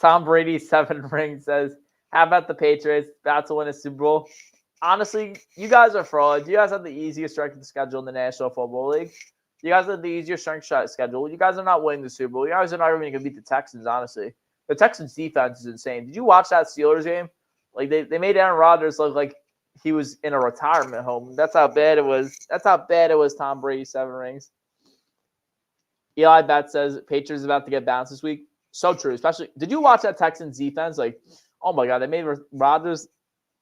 Tom Brady, 7 rings, says, how about the Patriots about to win a Super Bowl? Honestly, you guys are frauds. You guys have the easiest strength of the schedule in the National Football League. You guys have the easiest strength schedule. You guys are not winning the Super Bowl. You guys are not even going to beat the Texans, honestly. The Texans' defense is insane. Did you watch that Steelers game? Like, they made Aaron Rodgers look like he was in a retirement home. That's how bad it was. That's how bad it was, Tom Brady, 7 rings. Eli Betts says, Patriots about to get bounced this week. So true. Especially, did you watch that Texans defense? Like, oh, my God, they made Rodgers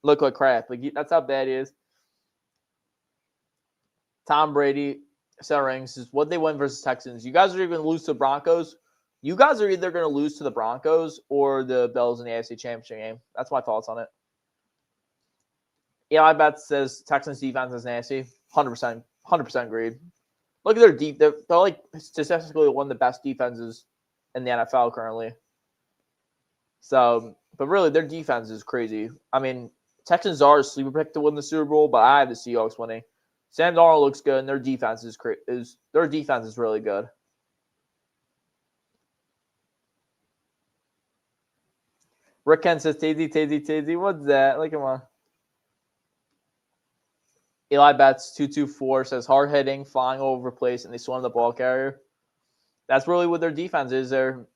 look like crap. Like, that's how bad he is. Tom Brady, 7 rings, is what they win versus Texans. You guys are either going to lose to the Broncos. You guys are either going to lose to the Broncos or the Bills in the AFC Championship game. That's my thoughts on it. Eli Betts says Texans defense is nasty. 100%. 100% agreed. Look at their deep. They're like statistically one of the best defenses in the NFL currently. So, but really, their defense is crazy. I mean, Texans are a sleeper pick to win the Super Bowl, but I have the Seahawks winning. Sam Darnold looks good, and their defense is really good. Rick Kent says, Tazy, what's that? Like, come on. Eli Betts, 224, says, hard hitting, flying all over the place, and they swarm the ball carrier. That's really what their defense is. They're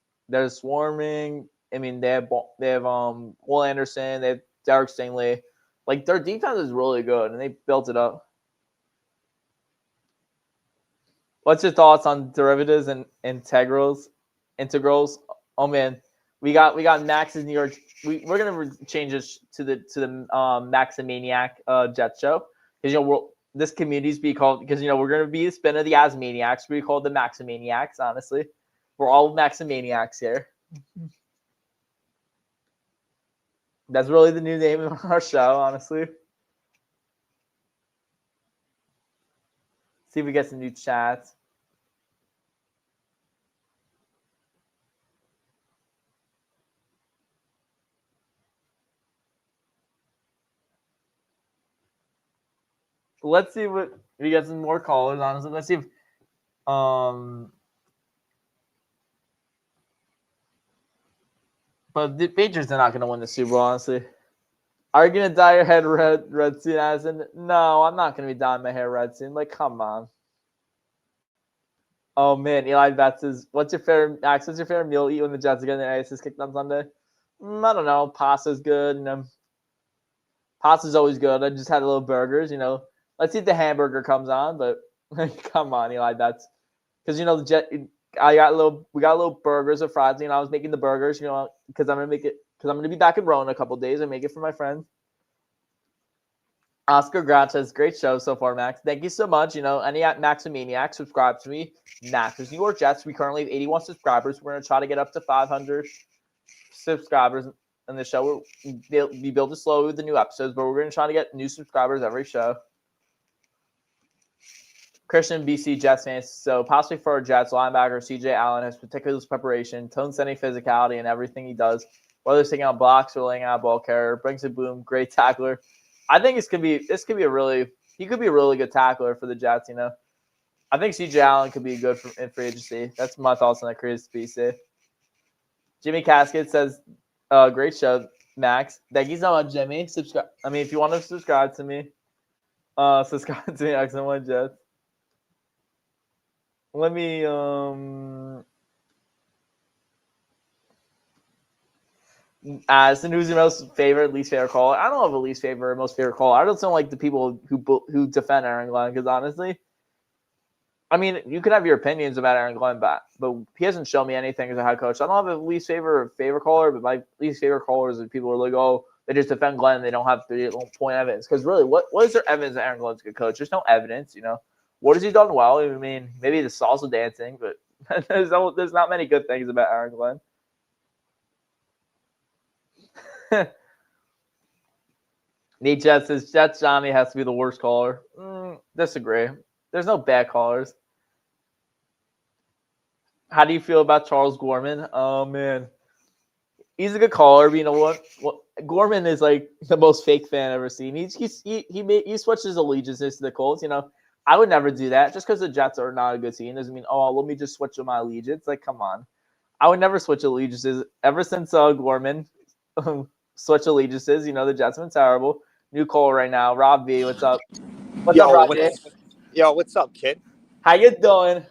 swarming. I mean, they have Will Anderson, they have Derek Stingley. Like, their defense is really good, and they built it up. What's your thoughts on derivatives and integrals? Oh man, we got Max's New York. We're gonna change this to the Maximaniac Jet show because this community's be called because we're gonna be the spin of the Asmaniacs. We called the Maximaniacs. Honestly, we're all Maximaniacs here. That's really the new name of our show, honestly. See if we get some new chats. Let's see what we get some more callers, honestly. Let's see if but the Patriots are not going to win the Super Bowl, honestly. Are you going to dye your head red soon, Addison? No, I'm not going to be dyeing my hair red soon. Like, come on. Oh, man. Eli Betts says, what's your favorite meal to eat when the Jets are getting their asses kicked on Sunday? I don't know. Pasta's good. Pasta's always good. I just had a little burgers, Let's see if the hamburger comes on, but come on, Eli Betts. Because, the Jet – we got little burgers or fries. I was making the burgers, because I'm gonna be back in Rome in a couple of days. I make it for my friends. Oscar Gratch says, great show so far, Max. Thank you so much. Any at Maximaniac, subscribe to me. Matheusch, New York Jets. We currently have 81 subscribers. We're gonna try to get up to 500 subscribers in the show. We build it slowly with the new episodes, but we're gonna try to get new subscribers every show. Christian BC Jets fans. So possibly for our Jets linebacker, CJ Allen has meticulous preparation, tone-setting physicality, and everything he does whether it's taking out blocks or laying out a ball carrier, brings a boom, great tackler. I think he could be a really good tackler for the Jets. You know, I think C.J. Allen could be good in free agency. That's my thoughts on that crazy PC. Jimmy Casket says, "Great show, Max. Thank you so much, Jimmy. Subscribe. I mean, if you want to subscribe to me, subscribe to me, X1 Jets. Let me as the news your most favorite, least favorite caller. I don't have a least favorite or most favorite caller. I don't sound like the people who defend Aaron Glenn because honestly, I mean, you could have your opinions about Aaron Glenn, but he hasn't shown me anything as a head coach. I don't have a least favorite or favorite caller, but my least favorite callers are people who are like, oh, they just defend Glenn and they don't have point evidence. Because really, what is there evidence that Aaron Glenn's a good coach? There's no evidence, you know. What has he done well? I mean, maybe the salsa dancing, but there's not many good things about Aaron Glenn. Nate Jets says Jets Johnny has to be the worst caller. Disagree. There's no bad callers. How do you feel about Charles Gorman? Oh man, he's a good caller. But you know what? Gorman is like the most fake fan I've ever seen. He switched his allegiances to the Colts. You know, I would never do that just because the Jets are not a good team. Doesn't mean let me just switch to my allegiance. Like, come on, I would never switch allegiances. Ever since Gorman switch allegiances, you know the Jets have been terrible. New caller right now, Rob V. What's up? What's up, Rob V? Yo, what's up, kid? How you doing?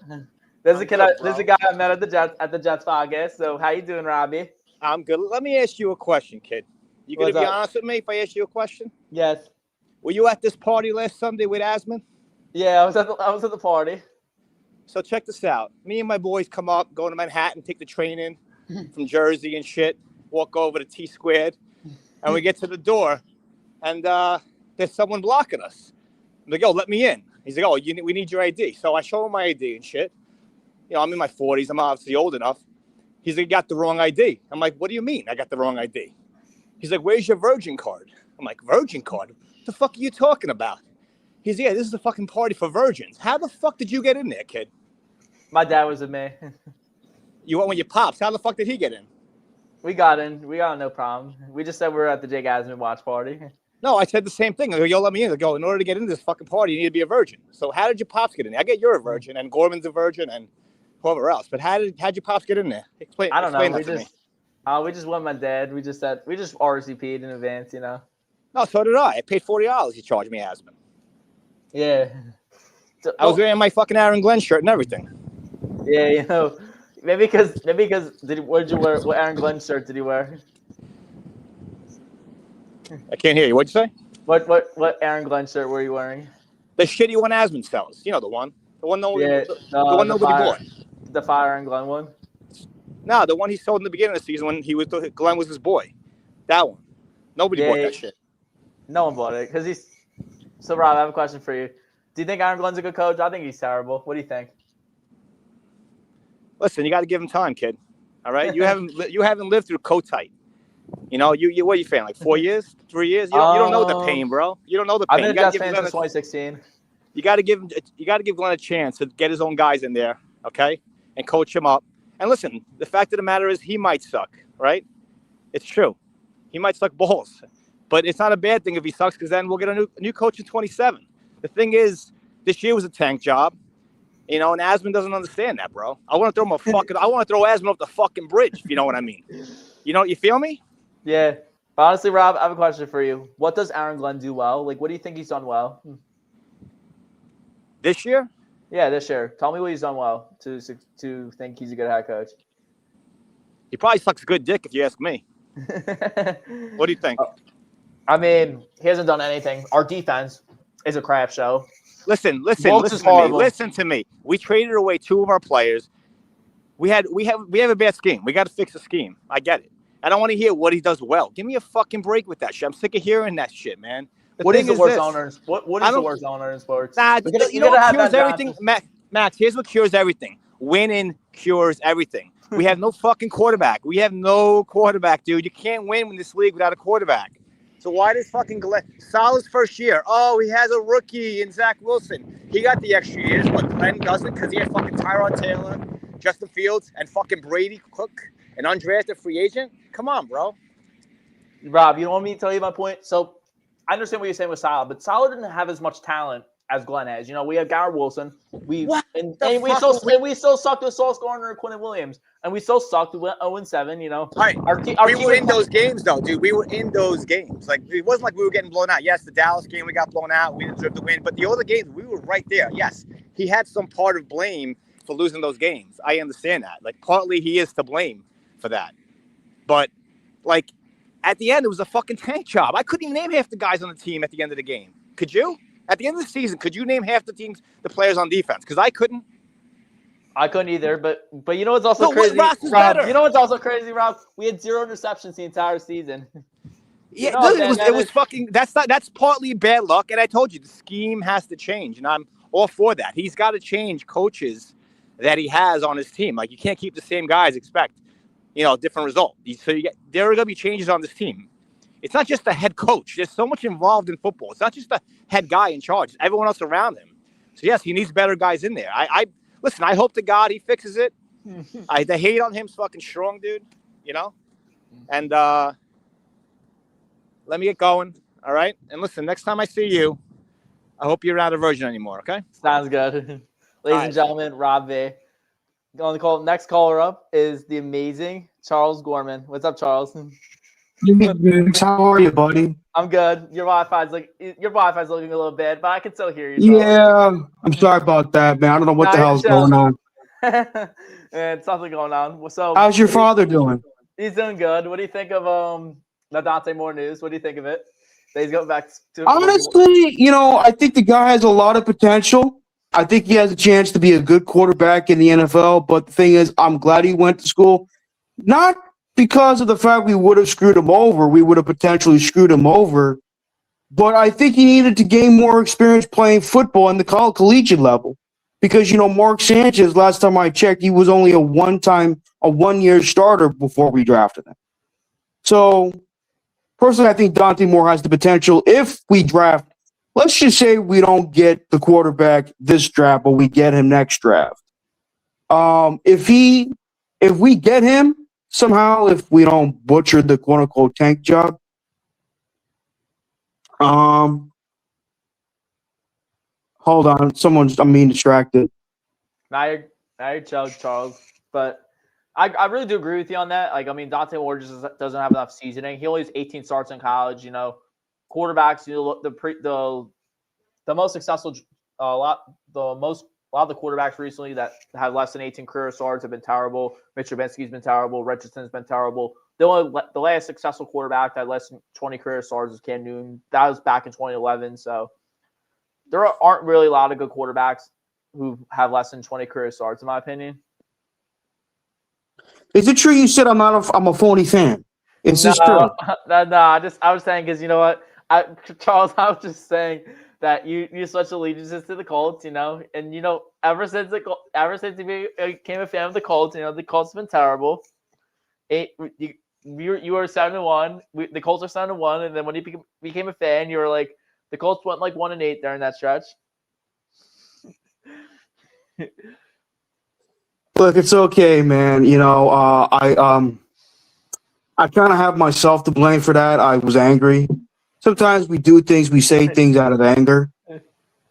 There's a guy I met at the Jets podcast. So how you doing, Robbie? I'm good. Let me ask you a question, kid. You gonna be honest with me if I ask you a question? Yes. Were you at this party last Sunday with Asman? Yeah, I was at the party. So check this out. Me and my boys come up, go to Manhattan, take the train in from Jersey and shit, walk over to T Squared, and we get to the door, and there's someone blocking us. I'm like, yo, let me in. He's like, oh, we need your ID. So I show him my ID and shit. You know, I'm in my 40s. I'm obviously old enough. He's like, you got the wrong ID. I'm like, what do you mean I got the wrong ID? He's like, where's your Virgin card? I'm like, Virgin card? What the fuck are you talking about? He's like, yeah, this is a fucking party for virgins. How the fuck did you get in there, kid? My dad was with me. You went with your pops. How the fuck did he get in? We got in. We got no problem. We just said we were at the Jake Asman watch party. No, I said the same thing. I go, yo, let me in. I go, in order to get into this fucking party, you need to be a virgin. So how did your pops get in there? I get you're a virgin, and Gorman's a virgin, and whoever else. But how'd your pops get in there? I don't know. We just went with my dad. We just RSVP'd in advance, you know. No, so did I. I paid $40. You charged me, Asman. Yeah. So, I was wearing my fucking Aaron Glenn shirt and everything. Yeah, you know. Maybe because what did you wear? What Aaron Glenn shirt did he wear? I can't hear you. What'd you say? What Aaron Glenn shirt were you wearing? The shitty one Asman sells. You know the one. The one nobody bought. The Fire Aaron Glenn one? No, the one he sold in the beginning of the season when Glenn was his boy. That one. Nobody bought that shit. No one bought it because So Rob, I have a question for you. Do you think Aaron Glenn's a good coach? I think he's terrible. What do you think? Listen, you got to give him time, kid. All right, you haven't lived through Kotite. You know, you what are you fan? Like 4 years, 3 years? You don't know the pain, bro. You don't know the pain. I've been a Jets fan since 2016. You got to give Glenn a chance to get his own guys in there, okay, and coach him up. And listen, the fact of the matter is, he might suck, right? It's true. He might suck balls, but it's not a bad thing if he sucks because then we'll get a new coach in 27. The thing is, this year was a tank job. You know, and Asman doesn't understand that, bro. I want to throw Asman off the fucking bridge, if you know what I mean. You feel me? Yeah. But honestly, Rob, I have a question for you. What does Aaron Glenn do well? Like, what do you think he's done well? This year? Yeah, this year. Tell me what he's done well to think he's a good head coach. He probably sucks good dick, if you ask me. What do you think? I mean, he hasn't done anything. Our defense is a crap show. Listen to me. We traded away two of our players. We have a bad scheme. We got to fix the scheme. I get it. I don't want to hear what he does well. Give me a fucking break with that shit. I'm sick of hearing that shit, man. What is the worst owner? What is the worst owner in sports? Nah, you know what cures everything? Max, here's what cures everything. Winning cures everything. We have no fucking quarterback. We have no quarterback, dude. You can't win in this league without a quarterback. So why does fucking Salah's first year? Oh, he has a rookie in Zach Wilson. He got the extra years, but Glenn doesn't because he had fucking Tyrod Taylor, Justin Fields, and fucking Brady Cook, an undrafted free agent. Come on, bro. Rob, you don't want me to tell you my point? So I understand what you're saying with Salah, but Salah didn't have as much talent as Glenn has. You know, we had Garrett Wilson. We What and the we fuck still were we- and we still sucked with Sauce Gardner and Quentin Williams, and we still sucked. We went 0-7. You know, All right. We were in those games, though, dude. We were in those games. Like, it wasn't like we were getting blown out. Yes, the Dallas game, we got blown out. We didn't deserve to win. But the other games, we were right there. Yes, he had some part of blame for losing those games. I understand that. Like, partly he is to blame for that. But, like, at the end, it was a fucking tank job. I couldn't even name half the guys on the team at the end of the game. Could you? At the end of the season, could you name half the players on defense? Because I couldn't. I couldn't either, but you know what's also But crazy, Ross is Rob? better. You know what's also crazy, Rob? We had 0 interceptions the entire season. Yeah, know, dude, that it was is- fucking. That's partly bad luck, and I told you the scheme has to change, and I'm all for that. He's got to change coaches that he has on his team. Like, you can't keep the same guys, expect a different result. So there are going to be changes on this team. It's not just the head coach. There's so much involved in football. It's not just the head guy in charge. It's everyone else around him. So yes, he needs better guys in there. I listen. I hope to God he fixes it. The hate on him's fucking strong, dude. And let me get going. All right. And listen, next time I see you, I hope you're not a virgin anymore. Okay. Sounds good. Ladies and gentlemen, Rob V. On the call. Next caller up is the amazing Charles Gorman. What's up, Charles? How are you, buddy? I'm good. Your Wi-Fi's looking a little bad, but I can still hear you. Yeah, I'm sorry about that, man. I don't know what the hell's going on. And something going on. So, how's your father doing? He's doing good. What do you think of the Dante Moore news? What do you think of it? That he's going back to Honestly, I think the guy has a lot of potential. I think he has a chance to be a good quarterback in the NFL. But the thing is, I'm glad he went to school. Not because of the fact we would have screwed him over. We would have potentially screwed him over. But I think he needed to gain more experience playing football in the collegiate level. Because, Mark Sanchez, last time I checked, he was only a one-year starter before we drafted him. So, personally, I think Dante Moore has the potential. If we draft, let's just say we don't get the quarterback this draft, but we get him next draft. If we get him somehow, if we don't butcher the quote-unquote tank job, hold on, I'm being distracted. Now you're Charles. But I really do agree with you on that. Like, I mean, Dante Moore just doesn't have enough seasoning. He only has 18 starts in college. Quarterbacks. The most successful, a lot of the quarterbacks recently that have less than 18 career starts have been terrible. Mitch Trubisky's been terrible. Richardson's been terrible. The last successful quarterback that had less than 20 career starts is Cam Newton. That was back in 2011. So there aren't really a lot of good quarterbacks who have less than 20 career starts, in my opinion. Is it true you said I'm a phony fan? Is this true? No. I was saying because you know what, Charles, I was just saying that you switched allegiances to the Colts, and ever since you became a fan of the Colts, the Colts have been terrible. You were 7-1. The Colts are 7-1, and then when you became a fan, you were like the Colts went like 1-8 during that stretch. Look, it's okay, man. I kind of have myself to blame for that. I was angry. Sometimes we do things, we say things out of anger.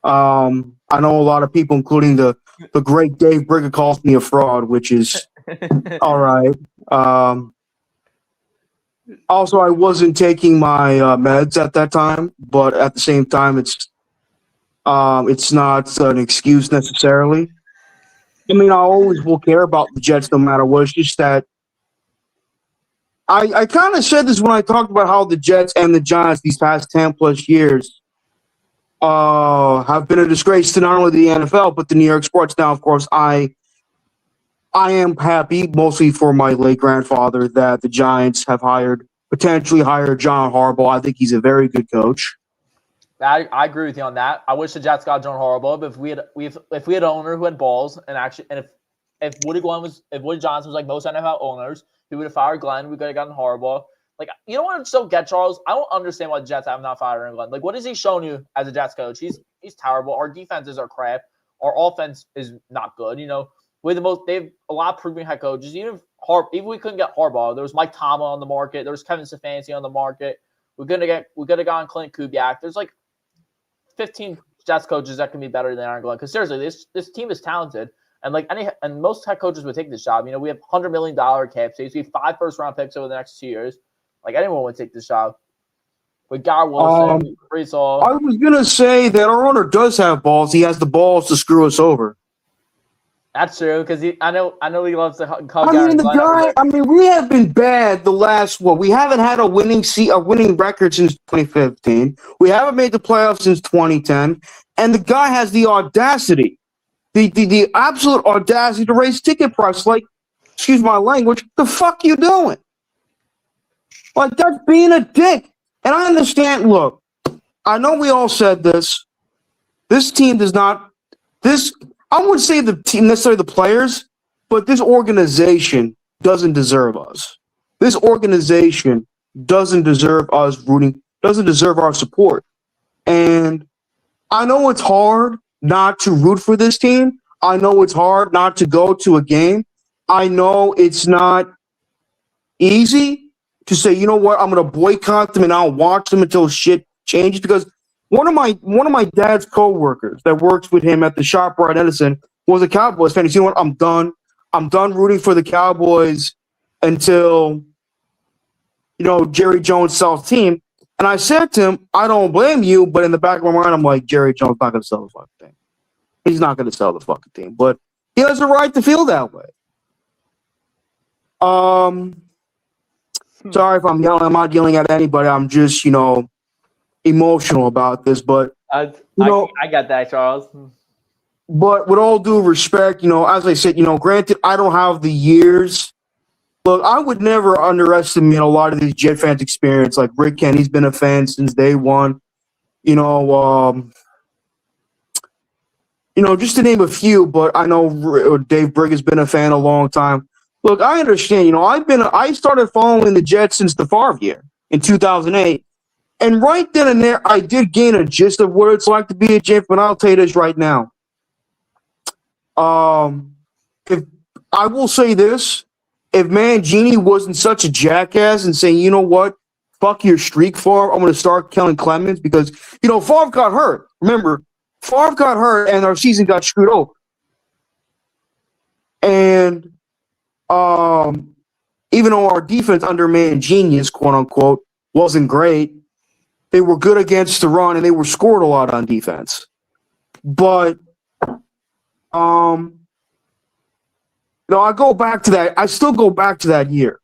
I know a lot of people, including the great Dave Brigger, calls me a fraud, which is all right. Also, I wasn't taking my meds at that time, but at the same time, it's not an excuse necessarily. I mean, I always will care about the Jets no matter what. It's just that I kind of said this when I talked about how the Jets and the Giants these past 10-plus years have been a disgrace to not only the NFL, but the New York sports. Now, of course, I am happy, mostly for my late grandfather, that the Giants have potentially hired John Harbaugh. I think he's a very good coach. I agree with you on that. I wish the Jets got John Harbaugh, but if we had an owner who had balls if Woody Johnson was like most NFL owners, he would have fired Glenn. We could have gotten Harbaugh. Like, you know what I still get, Charles? I don't understand why the Jets have not fired Glenn. Like, what has he shown you as a Jets coach? He's terrible. Our defenses are crap. Our offense is not good. They have a lot of proven head coaches. Even even we couldn't get Harbaugh. There was Mike Tomlin on the market. There was Kevin Stefanski on the market. We could have gotten Clint Kubiak. There's like 15 Jets coaches that can be better than Aaron Glenn. Because seriously, this team is talented, and most head coaches would take this job. You know, we have $100 million cap space. We have 5 first-round picks over the next 2 years. Like anyone would take this job. With Garrett Wilson, Brees Hall. I was gonna say that our owner does have balls. He has the balls to screw us over. That's true, because I know he loves to call I Garrett mean, the Glenn guy. every day. I mean, we have been bad the last we haven't had a winning record since 2015. We haven't made the playoffs since 2010, and the guy has the audacity, the absolute audacity to raise ticket price. Like, excuse my language, the fuck you doing? Like, that's being a dick. And I understand. Look, I know we all said this. This team does not. I wouldn't say the team necessarily the players, but this organization doesn't deserve us. This organization doesn't deserve us doesn't deserve our support. And I know it's hard not to root for this team. I know it's hard not to go to a game. I know it's not easy to say, you know what, I'm going to boycott them and I'll watch them until shit changes, because one of my dad's coworkers that works with him at the shop right Edison was a Cowboys fan. He said, you know what, I'm done. I'm done rooting for the Cowboys until, you know, Jerry Jones sells the team. And I said to him, I don't blame you, but in the back of my mind, I'm like, Jerry Jones not going to sell the fucking thing. He's not going to sell the fucking team, but he has a right to feel that way. Sorry if I'm yelling. I'm not yelling at anybody. I'm just, you know, emotional about this. But I got that, Charles. But with all due respect, you know, as I said, you know, granted, I don't have the years. Look, I would never underestimate a lot of these Jet fans' experience. Like Rick Kenny's been a fan since day one. You know, just to name a few. But I know Dave Brigg has been a fan a long time. Look, I understand. You know, I started following the Jets since the Favre year in 2008, and right then and there, I did gain a gist of what it's like to be a Jet. But I'll tell you this right now. If I will say this, if Mangini wasn't such a jackass and saying, you know what, fuck your streak, Favre, I'm going to start killing Clemens, because, you know, Favre got hurt. Remember, Favre got hurt and our season got screwed over. And even though our defense under Mangini's, quote unquote, wasn't great, they were good against the run and they were scored a lot on defense. But you know, I go back to that. I still go back to that year.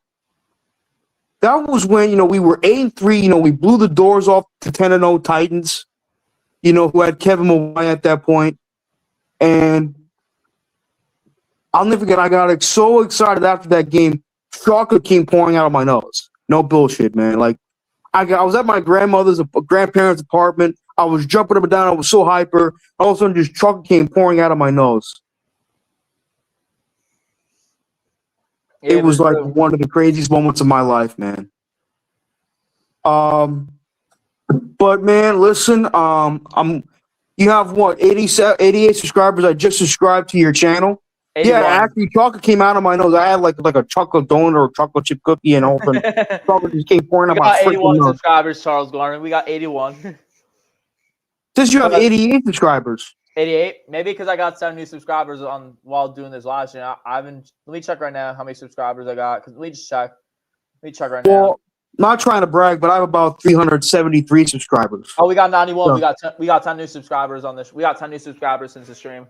That was when, you know, we were 8-3. You know, we blew the doors off the 10-0 Titans, you know, who had Kevin Mawae at that point. And I'll never forget, I got so excited after that game. Chocolate came pouring out of my nose. No bullshit, man. Like, I was at my grandparents' apartment. I was jumping up and down. I was so hyper. All of a sudden, just chocolate came pouring out of my nose. It was like one of the craziest moments of my life, man. But man, listen, you have what, 88 subscribers? I just subscribed to your channel. 81. Yeah, actually, chocolate came out of my nose. I had like a chocolate donut or a chocolate chip cookie, and all of a sudden, chocolate just came pouring out my freaking nose. We got 81 subscribers, Charles Garner. We got 81. Since you have 88 subscribers. 88, maybe because I got 7 new subscribers while doing this live stream. Let me check right now how many subscribers I got. Let me check right now. Not trying to brag, but I have about 373 subscribers. Oh, we got 91. So, we got 10 new subscribers on this. We got 10 new subscribers since the stream.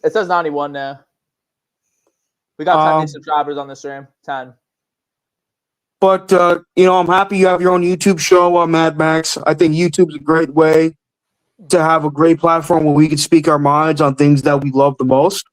It says 91 now. We got 10 new subscribers on the stream. 10. But you know, I'm happy you have your own YouTube show, Mad Max. I think YouTube's a great way to have a great platform where we can speak our minds on things that we love the most.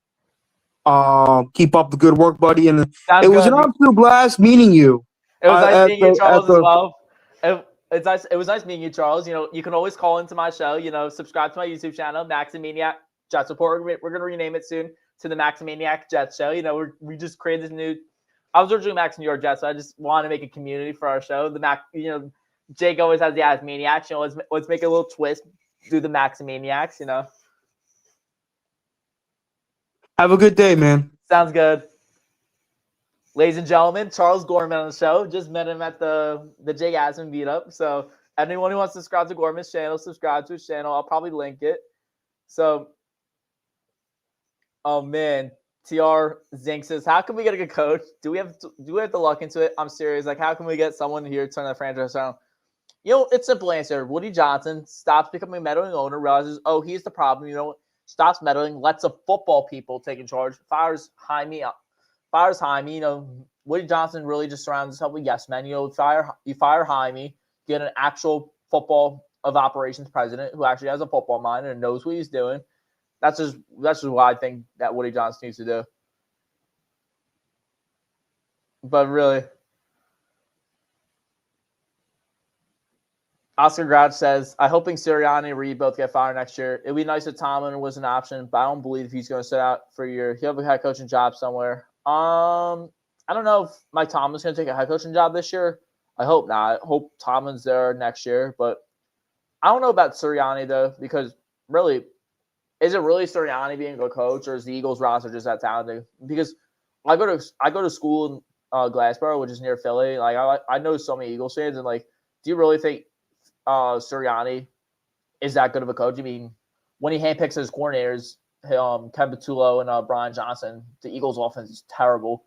Keep up the good work, buddy. And it was an absolute blast meeting you. It was nice meeting you, Charles, as well. It was nice meeting you, Charles. You know, you can always call into my show. You know, subscribe to my YouTube channel, Maximaniac Jets Report. We're going to rename it soon to the Maximaniac Jets Show. You know, we just created this new. I was originally Max New York Jets, so I just wanted to make a community for our show. You know, Jake always has the Maniacs. You know, let's make a little twist. Do the Maximaniacs, you know. Have a good day, man. Sounds good. Ladies and gentlemen, Charles Gorman on the show. Just met him at the Jake Asman meetup. So anyone who wants to subscribe to Gorman's channel, subscribe to his channel. I'll probably link it. So, oh man, TR Zink says, how can we get a good coach? Do we have to look into it? I'm serious. Like, how can we get someone here to turn the franchise around? It's a simple answer. Woody Johnson stops becoming a meddling owner, realizes, oh, he's the problem. Stops meddling, lets the football people take in charge, fires Jaime. Woody Johnson really just surrounds himself with yes men. You fire Jaime, get an actual football of operations president who actually has a football mind and knows what he's doing. That's just what I think that Woody Johnson needs to do. But really, Oscar Grouch says, I'm hoping Sirianni and Reed both get fired next year. It'd be nice if Tomlin was an option, but I don't believe he's going to sit out for a year. He'll have a head coaching job somewhere. I don't know if Mike Tomlin's going to take a head coaching job this year. I hope not. I hope Tomlin's there next year. But I don't know about Sirianni, though, because really, is it really Sirianni being a good coach, or is the Eagles roster just that talented? Because I go to school in Glassboro, which is near Philly. Like I know so many Eagles fans, and like, do you really think Sirianni is that good of a coach? I mean, when he handpicks his coordinators, Ken Patullo and Brian Johnson, the Eagles' offense is terrible.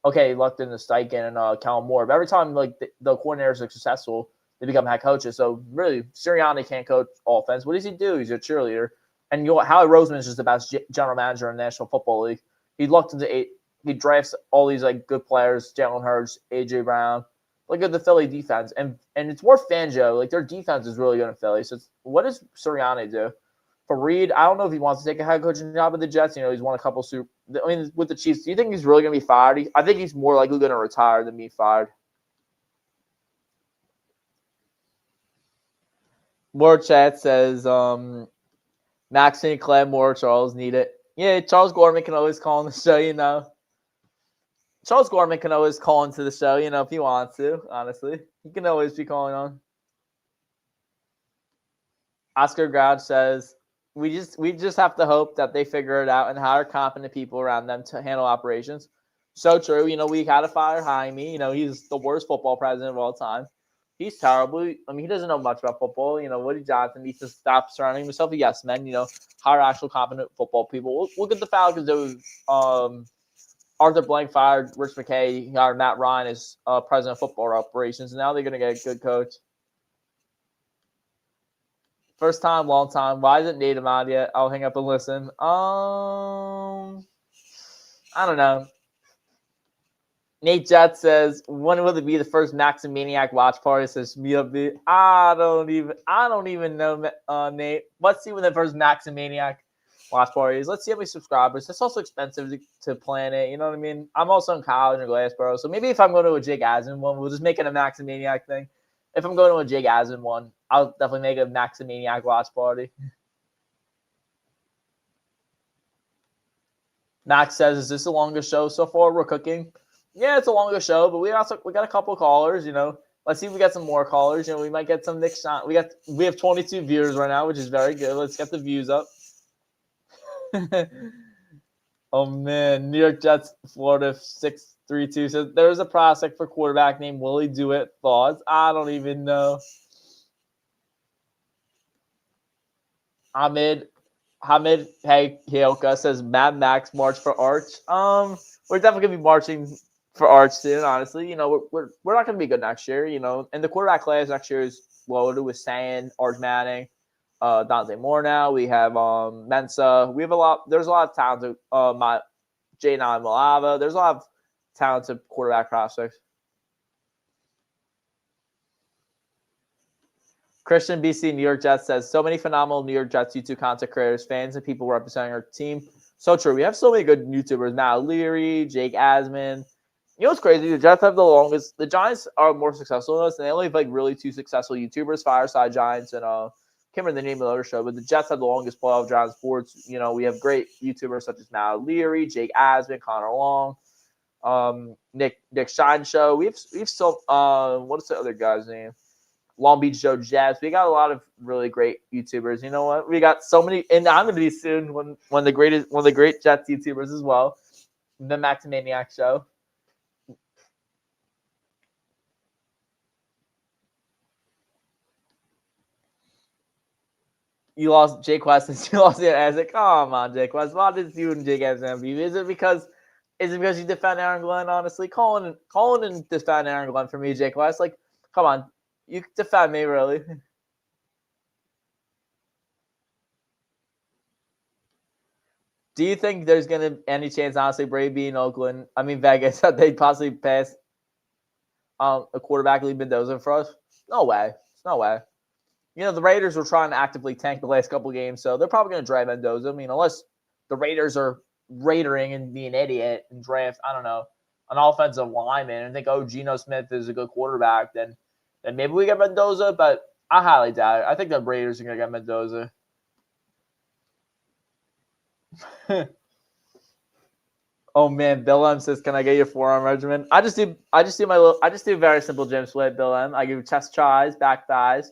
Okay, he lucked into Steichen and Kellen Moore, but every time like the coordinators are successful, they become head coaches. So really, Sirianni can't coach offense. What does he do? He's a cheerleader. And Howie Roseman is just the best general manager in the National Football League. He lucked into he drafts all these like good players: Jalen Hurts, AJ Brown. Look at the Philly defense, and it's more Fangio. Like, their defense is really good in Philly. So what does Sirianni do? For Reed, I don't know if he wants to take a head coaching job with the Jets. He's won a couple with the Chiefs. Do you think he's really going to be fired? I think he's more likely going to retire than be fired. More chat says, Maxine, Clem, Moore, Charles need it. Yeah, Charles Gorman can always call on the show, Charles Gorman can always call into the show, if he wants to, honestly. He can always be calling on. Oscar Grouch says, we just have to hope that they figure it out and hire competent people around them to handle operations. So true. We got to fire Jaime. He's the worst football president of all time. He's terrible. I mean, he doesn't know much about football. Woody Johnson needs to stop surrounding himself with yes men, hire actual competent football people. Look at the Falcons. It was Arthur Blank fired Rich McKay. He hired Matt Ryan as president of football operations. And now they're going to get a good coach. First time, long time. Why isn't Native on yet? I'll hang up and listen. I don't know. Nate Jett says, when will it be the first Maximaniac watch party? Says Meetup. I don't even know, Nate. Let's see when the first Maximaniac watch party is. Let's see how many subscribers. It's also expensive to plan it. You know what I mean? I'm also in college in Glassboro, so maybe if I'm going to a Jake Asman one, we'll just make it a Maximaniac thing. If I'm going to a Jake Asman one, I'll definitely make a Maximaniac watch party. Max says, is this the longest show so far? We're cooking. Yeah, it's a longer show, but we got a couple callers, Let's see if we got some more callers. We might get some Nick Shot. We have 22 viewers right now, which is very good. Let's get the views up. Oh man, New York Jets, Florida 632 says there's a prospect for quarterback named Willie Dewitt. Thoughts? I don't even know. Hamid Hioka says Mad Max March for Arch. We're definitely gonna be marching for Arch soon. Honestly, we're not gonna be good next year. And the quarterback class next year is loaded with Sand, Arch Manning, Dante Moore. Now we have Mensa. We have a lot. There's a lot of talented J9 Malava. There's a lot of talented quarterback prospects. Christian BC New York Jets says, so many phenomenal New York Jets YouTube content creators, fans, and people representing our team. So true. We have so many good YouTubers. Matt O'Leary, Jake Asman. What's crazy? The Jets have the longest. The Giants are more successful than us, and they only have really two successful YouTubers, Fireside Giants and can't remember the name of the other show, but the Jets have the longest playoff Giants sports. We have great YouTubers such as Matt O'Leary, Jake Asman, Connor Long, Nick Shine Show. We have still what's the other guy's name? Long Beach Joe Jets. We got a lot of really great YouTubers. You know what? We got so many, and I'm going to be soon one of the great Jets YouTubers as well. The Maximaniac Show. You lost Jake West and you lost it. I was like, come on, Jake West. Why did you and Jake have MVP? Is it because you defend Aaron Glenn? Honestly, calling and defend Aaron Glenn for me, Jake West. Like, come on, you defend me, really. Do you think there's gonna any chance, honestly, Brady being Oakland? I mean, Vegas that they'd possibly pass a quarterback Lee Mendoza for us? No way. No way. You know, the Raiders were trying to actively tank the last couple of games, so they're probably going to draft Mendoza. I mean, unless the Raiders are raidering and being an idiot and draft, I don't know, an offensive lineman and think, oh, Geno Smith is a good quarterback, then maybe we get Mendoza, but I highly doubt it. I think the Raiders are going to get Mendoza. Oh man, Bill M says, "Can I get your forearm regimen?" I just do a very simple gym split. Bill M. I give chest tries, back thighs.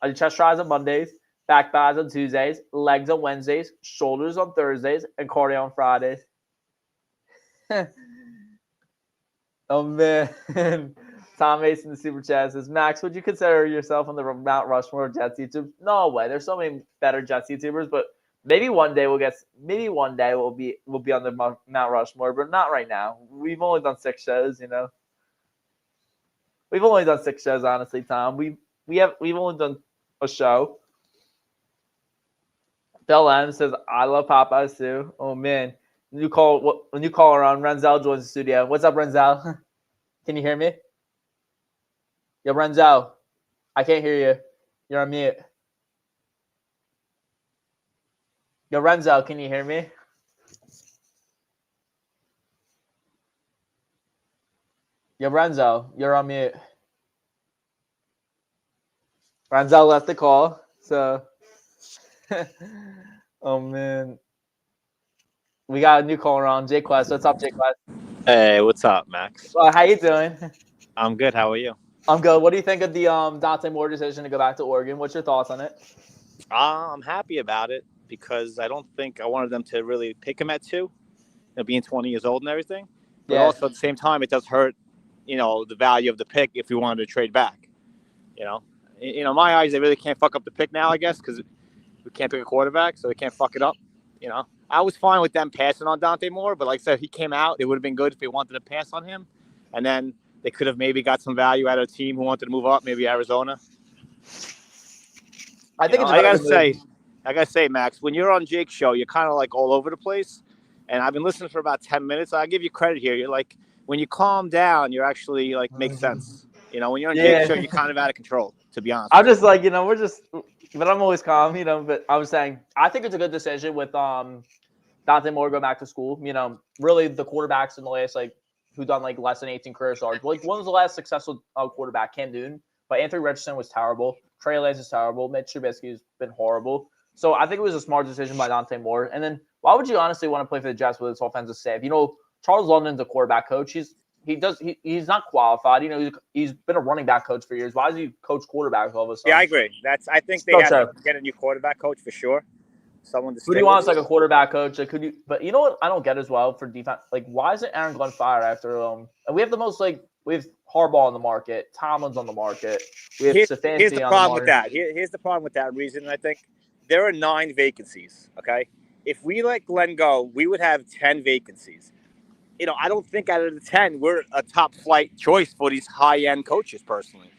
I do chest tries on Mondays, back thighs on Tuesdays, legs on Wednesdays, shoulders on Thursdays, and cardio on Fridays. Oh man, Tom Mason, the super chat says, "Max, would you consider yourself on the Mount Rushmore of Jets YouTube?" No way. There's so many better Jets YouTubers, but. Maybe one day we'll be on the Mount Rushmore, but not right now. We've only done 6 shows, you know. We've only done 6 shows, honestly, Tom. We've only done a show. Bill M says, "I love Popeyes too." Oh man, new caller on Renzel joins the studio. What's up, Renzel? Can you hear me? Yo, Renzel, I can't hear you. You're on mute. Yo, Renzo, can you hear me? Yo, Renzo, you're on mute. Renzo left the call, so. Oh, man. We got a new caller on, Jake Quest. What's up, Jake Quest? Hey, what's up, Max? How you doing? I'm good. How are you? I'm good. What do you think of the Dante Moore decision to go back to Oregon? What's your thoughts on it? I'm happy about it because I don't think I wanted them to really pick him at 2, you know, being 20 years old and everything. But also at the same time, it does hurt, you know, the value of the pick if we wanted to trade back. You know, in my eyes, they really can't fuck up the pick now, I guess, because we can't pick a quarterback, so they can't fuck it up. You know, I was fine with them passing on Dante Moore, but like I said, he came out. It would have been good if they wanted to pass on him, and then they could have maybe got some value out of a team who wanted to move up, maybe Arizona. I think I gotta say, Max, when you're on Jake's show, you're kind of like all over the place. And I've been listening for about 10 minutes. I'll give you credit here. You're like, when you calm down, you're actually like makes sense. You know, when you're on Jake's show, you're kind of out of control, to be honest. I'm just like, you know, but I'm always calm, you know. But I was saying, I think it's a good decision with Dante Moore go back to school. You know, really the quarterbacks in the last who done less than 18 career starts. Like, when was the last successful quarterback? Cam Newton, but Anthony Richardson was terrible. Trey Lance is terrible. Mitch Trubisky's been horrible. So I think it was a smart decision by Dante Moore. And then why would you honestly want to play for the Jets with his offensive staff? You know, Charles London's a quarterback coach. He's not qualified. You know, he's been a running back coach for years. Why does he coach quarterbacks all of a sudden? Yeah, I agree. I think they have to get a new quarterback coach for sure. Someone to. Who do you want as a quarterback coach? But you know what I don't get as well for defense? Like, why isn't Aaron Glenn fired after and we have the most we have Harbaugh on the market, Tomlin's on the market. We have Here's the problem with that. Here's the problem with that reason. I think there are 9 vacancies. Okay, if we let Glenn go, we would have 10 vacancies. You know, I don't think out of the 10 we're a top flight choice for these high end coaches personally.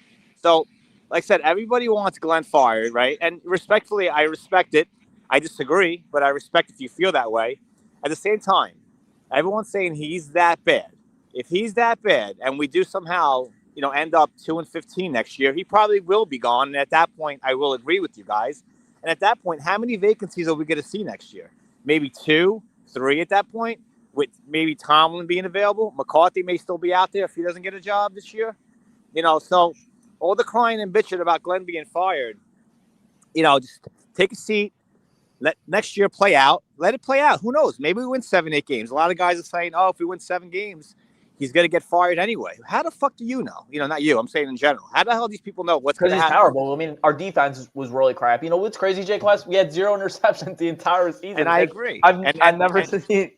So, like I said, everybody wants Glenn fired, right? And respectfully, I respect it. I disagree, but I respect if you feel that way. At the same time, everyone's saying he's that bad. If he's that bad and we do somehow, you know, end up 2-15 next year, he probably will be gone. And at that point, I will agree with you guys. And at that point, how many vacancies are we going to see next year? Maybe 2, 3 at that point, with maybe Tomlin being available. McCarthy may still be out there if he doesn't get a job this year. You know, so all the crying and bitching about Glenn being fired, you know, just take a seat. Let next year play out. Let it play out. Who knows? Maybe we win 7, 8 games. A lot of guys are saying, oh, if we win 7 games, he's going to get fired anyway. How the fuck do you know? You know, not you. I'm saying in general. How the hell do these people know what's going to happen? Because he's terrible. I mean, our defense was really crap. You know what's crazy, Jake West? We had 0 interceptions the entire season. And I agree. I've never seen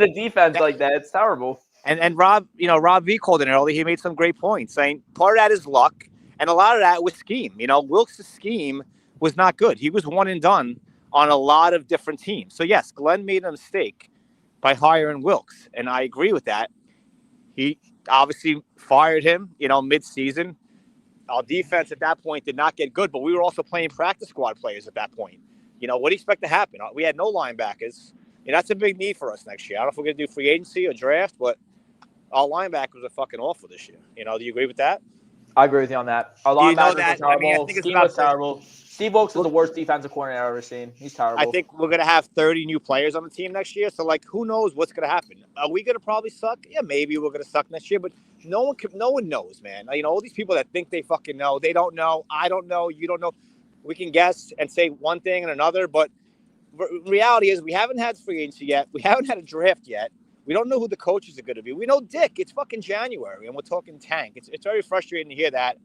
a defense like that. It's terrible. And Rob V called in early. He made some great points, saying part of that is luck, and a lot of that was scheme. You know, Wilkes' scheme was not good. He was one and done on a lot of different teams. So yes, Glenn made a mistake by hiring Wilkes, and I agree with that. He obviously fired him, mid-season. Our defense at that point did not get good, but we were also playing practice squad players at that point. What do you expect to happen? We had no linebackers. That's a big need for us next year. I don't know if we're going to do free agency or draft, but our linebackers are fucking awful this year. Do you agree with that? I agree with you on that. Our Do you know linebackers that? are I mean, I terrible. think it's Scheme about was terrible. Steve Wilkes is the worst defensive coordinator I've ever seen. He's terrible. I think we're going to have 30 new players on the team next year. So, who knows what's going to happen? Are we going to probably suck? Yeah, maybe we're going to suck next year. But no one knows, man. All these people that think they fucking know, they don't know. I don't know. You don't know. We can guess and say one thing and another. But reality is we haven't had free agency yet. We haven't had a draft yet. We don't know who the coaches are going to be. We know Dick. It's fucking January, and we're talking tank. It's very frustrating to hear that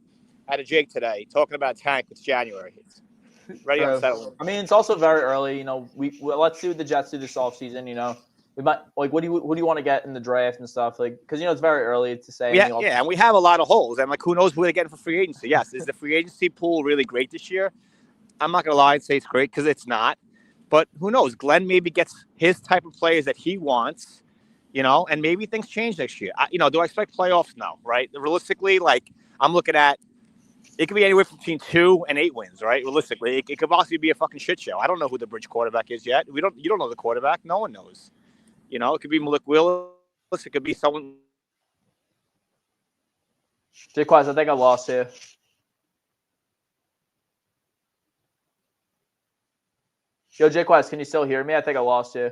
out of Jake today, talking about tank. It's January. It's very unsettling. I mean, it's also very early. Let's see what the Jets do this offseason. We might who do you want to get in the draft and stuff because it's very early to say. Yeah, and we have a lot of holes, and who knows who they're getting for free agency? Yes, is the free agency pool really great this year? I'm not gonna lie and say it's great because it's not. But who knows? Glenn maybe gets his type of players that he wants, and maybe things change next year. Do I expect playoffs? No, right? Realistically, I'm looking at. It could be anywhere from between 2 and 8 wins, right? Realistically, it could possibly be a fucking shit show. I don't know who the bridge quarterback is yet. You don't know the quarterback. No one knows. It could be Malik Willis. It could be someone. Jaquez, I think I lost you. Yo, Jaquez, can you still hear me? I think I lost you.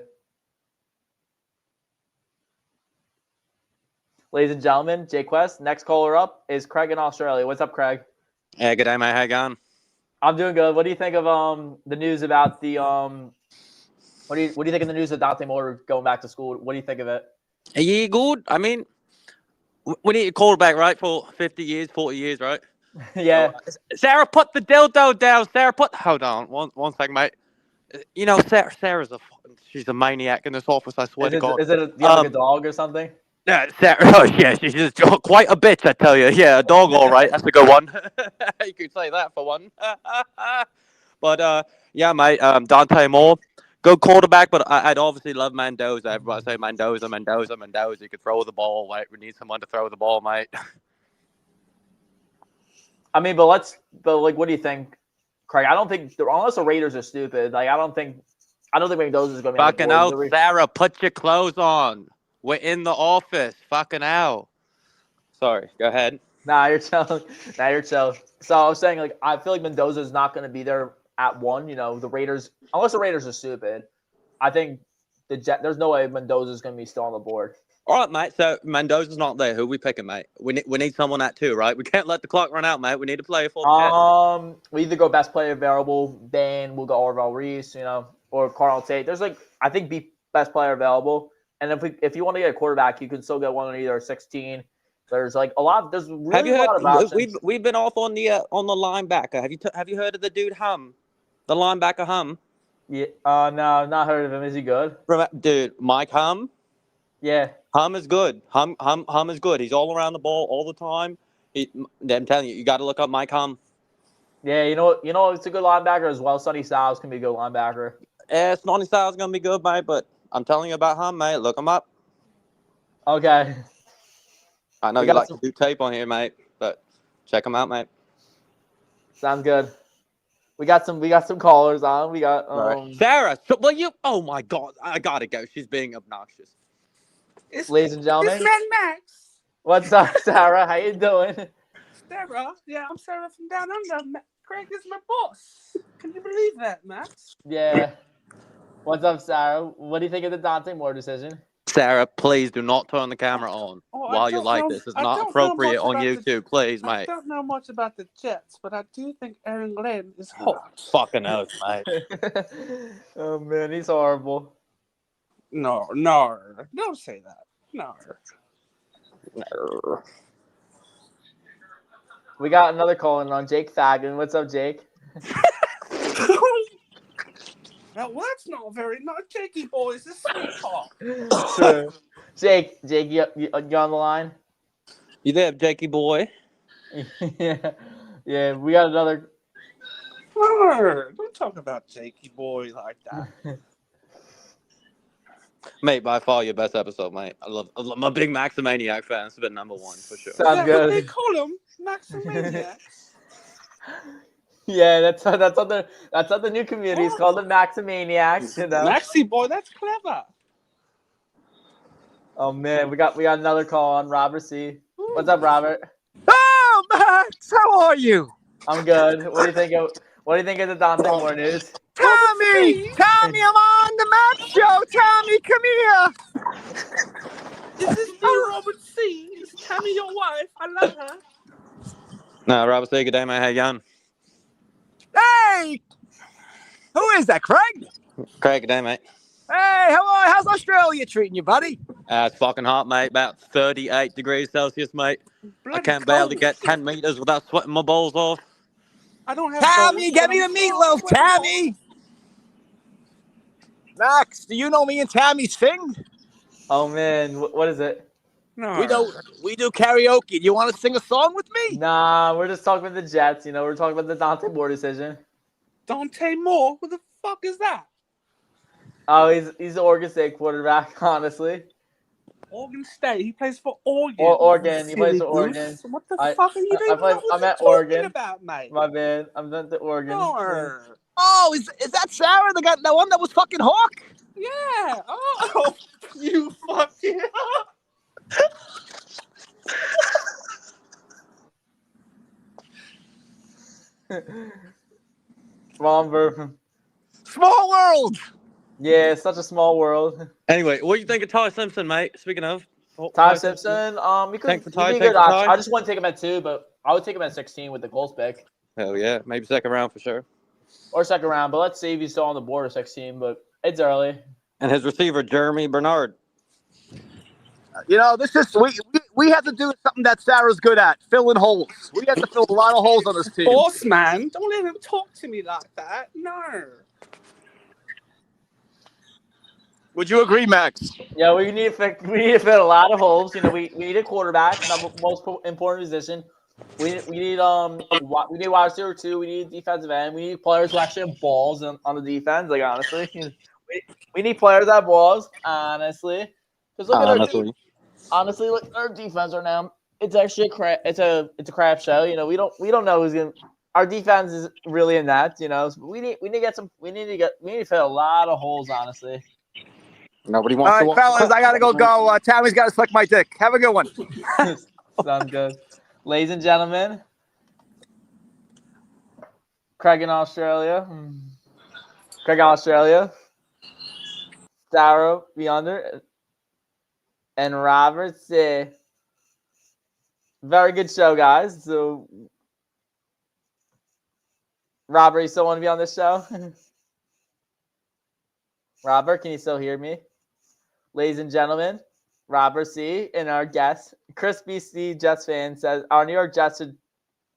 Ladies and gentlemen, Jaquez, next caller up is Craig in Australia. What's up, Craig? Hey, good day, mate. How you going? I'm doing good. What do you think of the news about the what do you think of the news of Dante Moore going back to school? What do you think of it? Yeah, good. I mean, we need a quarterback, right, for 50 years, 40 years, right? Yeah. Sarah, put the dildo down. Sarah, hold on. One second, mate. Sarah's she's a maniac in this office, I swear to God. Do you have like a dog or something? Yeah, Sarah, oh, yeah, she's just quite a bitch, I tell you. Yeah, a dog, all right. That's a good one. You could say that for one. But, yeah, mate, Dante Moore, good quarterback, but I'd obviously love Mendoza. Everybody say Mendoza. He could throw the ball, right? We need someone to throw the ball, mate. I mean, what do you think, Craig? I don't think, unless the Raiders are stupid, I don't think Mendoza is going to be fucking out, Sarah, put your clothes on. We're in the office. Fucking hell. Sorry, go ahead. Nah, you're chill. So I was saying, I feel like Mendoza is not going to be there at 1. The Raiders, unless the Raiders are stupid, I think there's no way Mendoza is going to be still on the board. All right, mate. So Mendoza's not there. Who we picking, mate? We need someone at 2, right? We can't let the clock run out, mate. We need to play for the Jets. We either go best player available, then we'll go Orville Reese, or Carl Tate. There's I think be best player available. And if you want to get a quarterback, you can still get one on either 16. There's a lot. There's really have you heard, a lot of options. We've been off on the linebacker. Have you heard of the dude Hum, the linebacker Hum? Yeah. No, not heard of him. Is he good? Dude, Mike Hum. Yeah. Hum is good. Hum is good. He's all around the ball all the time. I'm telling you, you got to look up Mike Hum. Yeah, it's a good linebacker as well. Sonny Styles can be a good linebacker. Yeah, Sonny Styles is gonna be good, mate. But I'm telling you about Hum, mate. Look him up. Okay. I know you like to do tape on here, mate, but check him out, mate. Sounds good. We got some callers on. We got right. Sarah. Oh my God, I gotta go. She's being obnoxious. Ladies and gentlemen, it's Mad Max. What's up, Sarah? How you doing? Sarah, yeah, I'm Sarah from Down Under. Craig is my boss. Can you believe that, Max? Yeah. What's up, Sarah? What do you think of the Dante Moore decision? Sarah, please do not turn the camera on while you like this. It's not appropriate on YouTube. Please, mate. I don't know much about the Jets, but I do think Aaron Glenn is hot. Fucking hell, mate. Oh, man, he's horrible. No. Don't say that. No. We got another calling on Jake Fagan. What's up, Jake? Now, that's not Jakey boys. This is sweetheart. Sure. Jake, you on the line? You there, Jakey boy? Yeah, we got another. No, don't talk about Jakey boy like that. Mate, by far your best episode, mate. I'm a big Maximaniac fan. It's been number one for sure. Is Sounds that good. what they call them? Maximaniacs? Yeah, that's what the new community is What? called, the Maximaniacs. You know. Maxi boy, that's clever. Oh man, we got another call on Robert C. What's up, Robert? Oh, Max, how are you? I'm good. What do you think of the Dante Moore news? Tommy, I'm on the Max show. Tommy, come here. Is this the Robert C? Is Tammy your wife? I love her. No, Robert, say good day, mate. How you going? Hey, who is that, Craig? Craig, good day, mate. Hey, how are you? How's Australia treating you, buddy? It's fucking hot, mate. About 38 degrees Celsius, mate. I can't barely get 10 meters without sweating my balls off. I don't have Tommy, balls, get but me the I'm meatloaf, so Tommy. Max, do you know me and Tammy sing? Oh man, what is it? No. We do karaoke. Do you want to sing a song with me? Nah, we're just talking about the Jets. You know, we're talking about the Dante Moore decision. Dante Moore? Who the fuck is that? Oh, he's the Oregon State quarterback, honestly. Oregon State. He plays for Oregon. Oregon. He plays Silly for Oregon. goose. What the fuck are you doing? I'm at Oregon. About, mate? My bad. I'm at the Oregon. No. Oh, is that Sarah? The one that was fucking Hawk? Yeah. Oh, you fucking. Wrong verb. Small world. Yeah, it's such a small world. Anyway, what do you think of Ty Simpson, mate? Speaking of. Ty Simpson, he could Thanks for be Ty, a thanks good for option. Ty. I just wouldn't take him at 2, but I would take him at 16 with the Colts pick. Hell yeah. Maybe second round for sure. Or second round, but let's see if he's still on the board at 16, but it's early. And his receiver, Jeremy Bernard. You know, we have to do something that Sarah's good at, filling holes. We have to fill a lot of holes on this team. Boss man, don't let him talk to me like that. No. Would you agree, Max? Yeah, we need to fill a lot of holes. You know, we need a quarterback, the most important position. We need wide receiver 2. We need defensive end. We need players who actually have balls on the defense. Like honestly, we need players that have balls. Honestly, because look at our defense right now. It's actually it's a crap show. You know, we don't know who's gonna. Our defense is really in that. You know, so we need to fill a lot of holes. Honestly. Nobody wants to All right, fellas, I gotta go. Tammy's got to suck my dick. Have a good one. Sounds good. Ladies and gentlemen, Craig in Australia. Sarah Beyonder. And Robert C. Very good show, guys. So, Robert, you still want to be on this show? Robert, can you still hear me? Ladies and gentlemen, Robert C. and our guest, Chris BC Jets fan, says our New York Jets should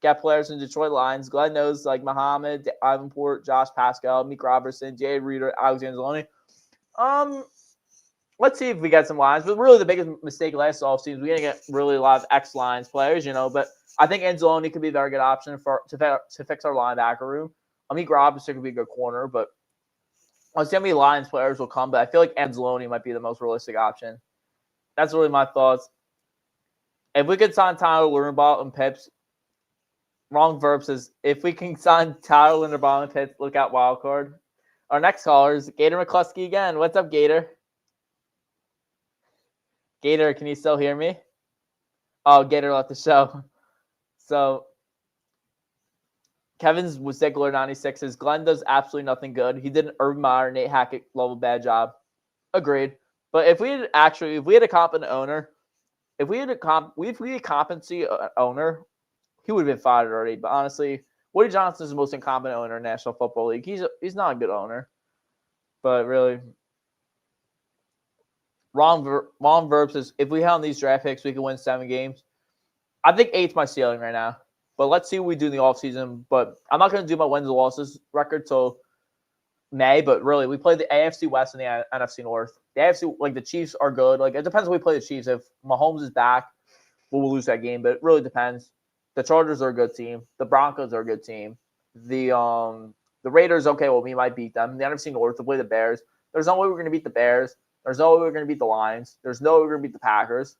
get players from Detroit Lions. Glenn knows like Muhammad, Ivanport, Josh Pascal, Meek Robertson, Jay Reader, Alexander Anzalone. Let's see if we get some lines. But really, the biggest mistake last offseason, we're gonna get really a lot of X lines players, you know. But I think Anzalone could be a very good option to fix our linebacker room. Meek Robertson could be a good corner, but let's see how many Lions players will come. But I feel like Anzalone might be the most realistic option. That's really my thoughts. If we could sign Tyler Linderbaum and Pips, wrong verb says if we can sign Tyler Linderbaum and Pips, look out wild card. Our next caller is Gator McCluskey again. What's up, Gator? Gator, can you still hear me? Oh, Gator left the show. So, Kevin's was Ziegler 96 says Glenn does absolutely nothing good. He did an Urban Meyer, Nate Hackett level bad job. Agreed. But if we had a competent owner, if we had a competency owner, he would have been fired already. But honestly, Woody Johnson is the most incompetent owner in the National Football League. He's not a good owner. But really, wrong verb says if we have these draft picks, we can win 7 games. I think 8's my ceiling right now. But let's see what we do in the offseason. But I'm not going to do my wins and losses record till May. But really, we play the AFC West and the NFC North. The AFC, like the Chiefs are good. Like it depends when we play the Chiefs. If Mahomes is back, we'll lose that game. But it really depends. The Chargers are a good team. The Broncos are a good team. the Raiders, okay, well, we might beat them. The NFC North, to play the Bears. There's no way we're going to beat the Bears. There's no way we're going to beat the Lions. There's no way we're going to beat the Packers.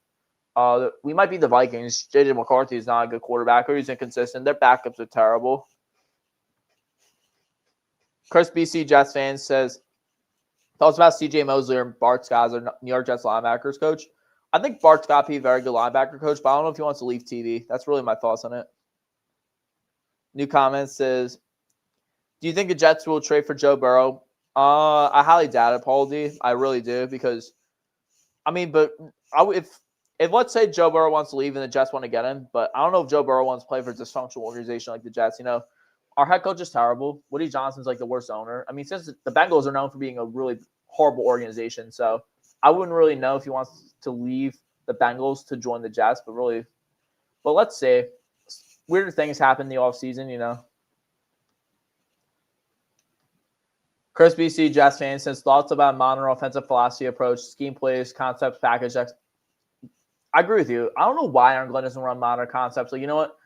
We might beat the Vikings. J.J. McCarthy is not a good quarterback, or he's inconsistent. Their backups are terrible. Chris BC Jets fan says, thoughts about C.J. Mosley or Bart Scott as a New York Jets linebackers coach. I think Bart Scott be a very good linebacker coach, but I don't know if he wants to leave TV. That's really my thoughts on it. New comment says, do you think the Jets will trade for Joe Burrow? I highly doubt it, Paul D. I really do, because, I mean, but if let's say Joe Burrow wants to leave and the Jets want to get him, but I don't know if Joe Burrow wants to play for a dysfunctional organization like the Jets. You know, our head coach is terrible. Woody Johnson's like the worst owner. I mean, since the Bengals are known for being a really horrible organization, so I wouldn't really know if he wants to leave the Bengals to join the Jets, but let's see. Weirder things happen in the offseason, you know. Chris BC Jets fan says, thoughts about modern offensive philosophy, approach, scheme plays, concepts, package. I agree with you. I don't know why Aaron Glenn doesn't run modern concepts. Like, you know what?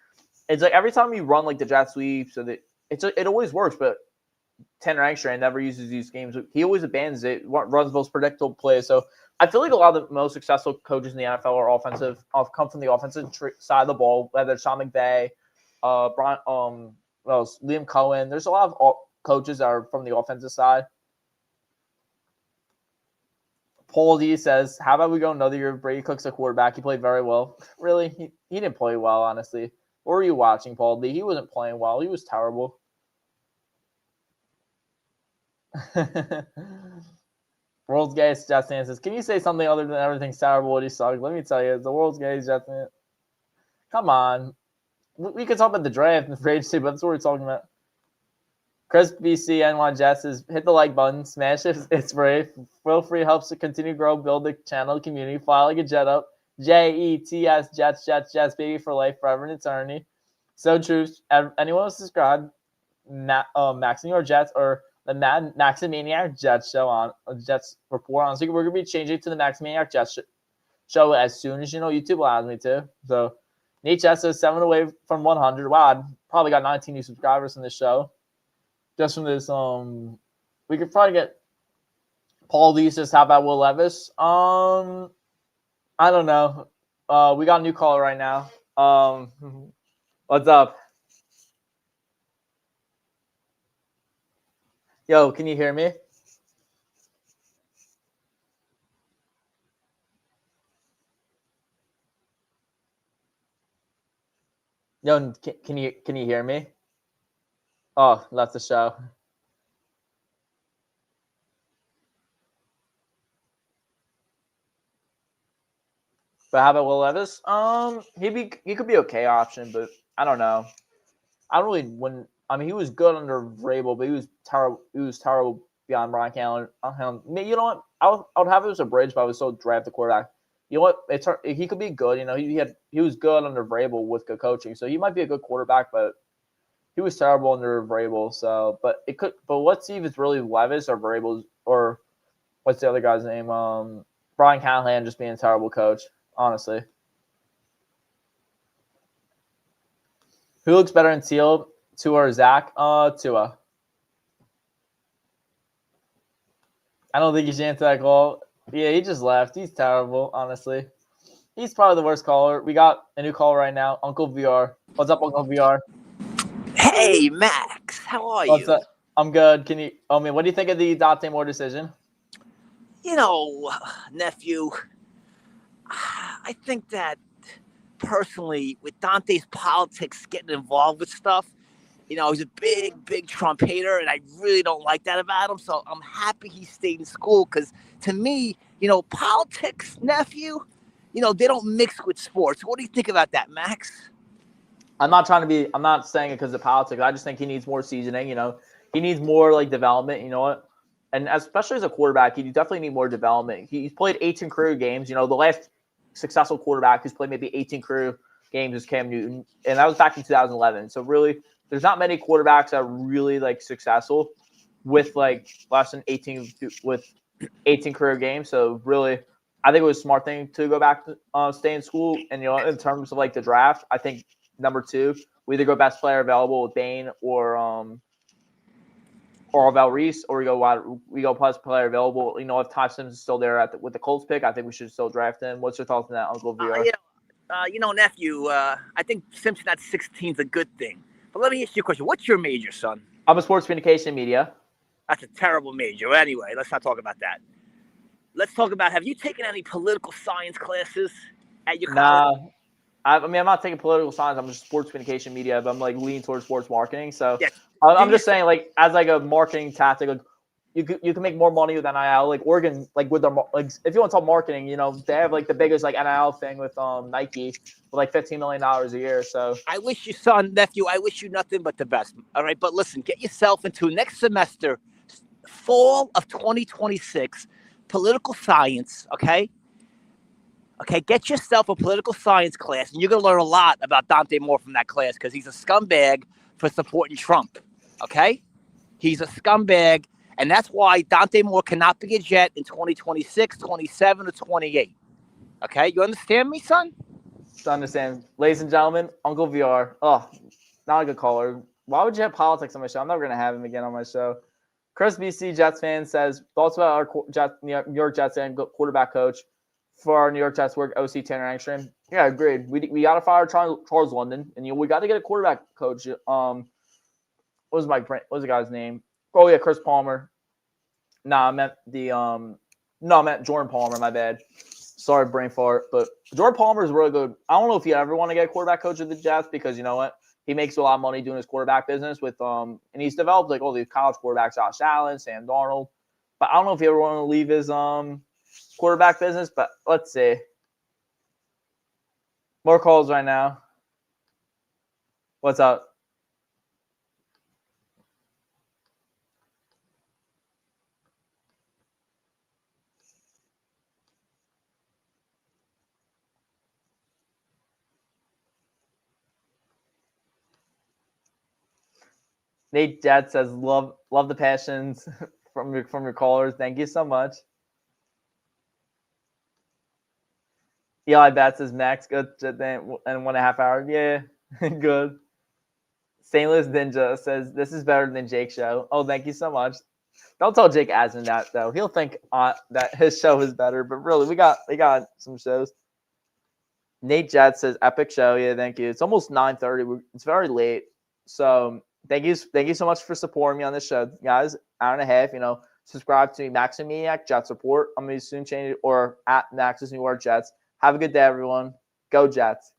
It's like every time you run like the jet sweep, so that it always works, but Tanner Angstrom never uses these games. He always abandons it, runs most predictable plays. So I feel like a lot of the most successful coaches in the NFL are offensive, come from the offensive side of the ball, whether it's Sean McVay, Liam Cohen. There's a lot of coaches that are from the offensive side. Paul D says, how about we go another year? Brady Cook's a quarterback. He played very well. Really? He didn't play well, honestly. What were you watching, Paul D? He wasn't playing well. He was terrible. World's gayest Jets fan says, can you say something other than everything's terrible? What he sucks? Let me tell you, the world's gayest Jets fan. Come on. We could talk about the draft and the free agency, but that's what we're talking about. Chris BC NY Jets says, hit the like button, smash it. It's free. Feel free helps to continue grow, build the channel community. Fly like a jet up. JETS Jets, baby for life, forever and eternity. So true. Anyone who subscribe, Max New York Jets or the Maximaniac Jets show on Jets report on. So we're gonna be changing to the Maximaniac Jets show as soon as YouTube allows me to. So Nate Jets is 7 away from 100. Wow, I probably got 19 new subscribers in this show. Just from this, we could probably get Paul Lee says, how about Will Levis? I don't know. We got a new caller right now. What's up? Yo, can you hear me? Yo, can you hear me? Oh, left the show. But how about Will Levis? He could be okay option, but I don't know. I really wouldn't. I mean, he was good under Vrabel, but he was terrible. He was terrible beyond Brian Callen. You know what? I would have it as a bridge, but I would still draft the quarterback. You know what? He could be good. You know, he was good under Vrabel with good coaching, so he might be a good quarterback, but he was terrible under Vrabel. So, but it could. But let's see if it's really Levis or Vrabel or what's the other guy's name? Brian Callahan just being a terrible coach. Honestly, who looks better in teal, Tua or Zach? Tua. I don't think he should answer that call. Yeah, he just left. He's terrible, honestly. He's probably the worst caller. We got a new caller right now, Uncle VR. What's up, Uncle VR? Hey, Max. How are What's you? up? I'm good. What do you think of the Dante Moore decision? You know, nephew, I think that personally, with Dante's politics getting involved with stuff, you know, he's a big Trump hater, and I really don't like that about him. So I'm happy he stayed in school because, to me, you know, politics, nephew, you know, they don't mix with sports. What do you think about that, Max? I'm not saying it because of politics. I just think he needs more seasoning. You know, he needs more like development. You know what? And especially as a quarterback, he definitely need more development. He's played 18 career games. You know, the last successful quarterback who's played maybe 18 career games is Cam Newton, and that was back in 2011. So really, there's not many quarterbacks that are really like successful with like less than 18 career games. So really, I think it was a smart thing to go back to stay in school. And you know, in terms of like the draft, I think number 2. We either go best player available with Bain or Reese, or we go best player available. You know, if Ty Sims is still there with the Colts pick, I think we should still draft him. What's your thoughts on that, Uncle VR? Nephew, I think Simpson at 16 is a good thing. But let me ask you a question. What's your major, son? I'm a sports communication media. That's a terrible major. Anyway, let's not talk about that. Let's talk about, have you taken any political science classes at your college? Nah. I'm not taking political science. I'm just sports communication media, but I'm like leaning towards sports marketing. So Yeah. I'm just saying, like, as like a marketing tactic, like, you can make more money with NIL. Like Oregon, like with their if you want to talk marketing, you know, they have like the biggest like NIL thing with Nike with like $15 million a year. So I wish you, son, nephew, I wish you nothing but the best. All right, but listen, get yourself into next semester, fall of 2026, political science. Okay. Okay, get yourself a political science class, and you're going to learn a lot about Dante Moore from that class because he's a scumbag for supporting Trump, okay? He's a scumbag, and that's why Dante Moore cannot be a Jet in 2026, 27, or 28, okay? You understand me, son? to understand, ladies and gentlemen, Uncle VR. Oh, not a good caller. Why would you have politics on my show? I'm never going to have him again on my show. Chris BC, Jets fan, says, thoughts about our New York Jets and quarterback coach for our New York Jets work, OC Tanner Angstrom. Yeah, agreed. We got to fire Charles London, and we got to get a quarterback coach. What was the guy's name? Oh yeah, Chris Palmer. I meant Jordan Palmer. My bad. Sorry, brain fart. But Jordan Palmer is really good. I don't know if you ever want to get a quarterback coach of the Jets because you know what? He makes a lot of money doing his quarterback business with and he's developed like all these college quarterbacks, Josh Allen, Sam Darnold. But I don't know if you ever want to leave his quarterback business, but let's see. More calls right now. What's up? Nate Jett says, love the passions from your callers. Thank you so much. Eli Bat says, Max, good in 1.5 hours. Yeah, good. Stainless Ninja says, this is better than Jake's show. Oh, thank you so much. Don't tell Jake Asman that, though. He'll think that his show is better. But really, we got some shows. Nate Jett says, epic show. Yeah, thank you. It's almost 9:30. It's very late. So thank you so much for supporting me on this show, guys. Hour and a half, subscribe to Max and Maniac Jets Report. I'm going to soon change it, or at Max's New York Jets. Have a good day, everyone. Go Jets.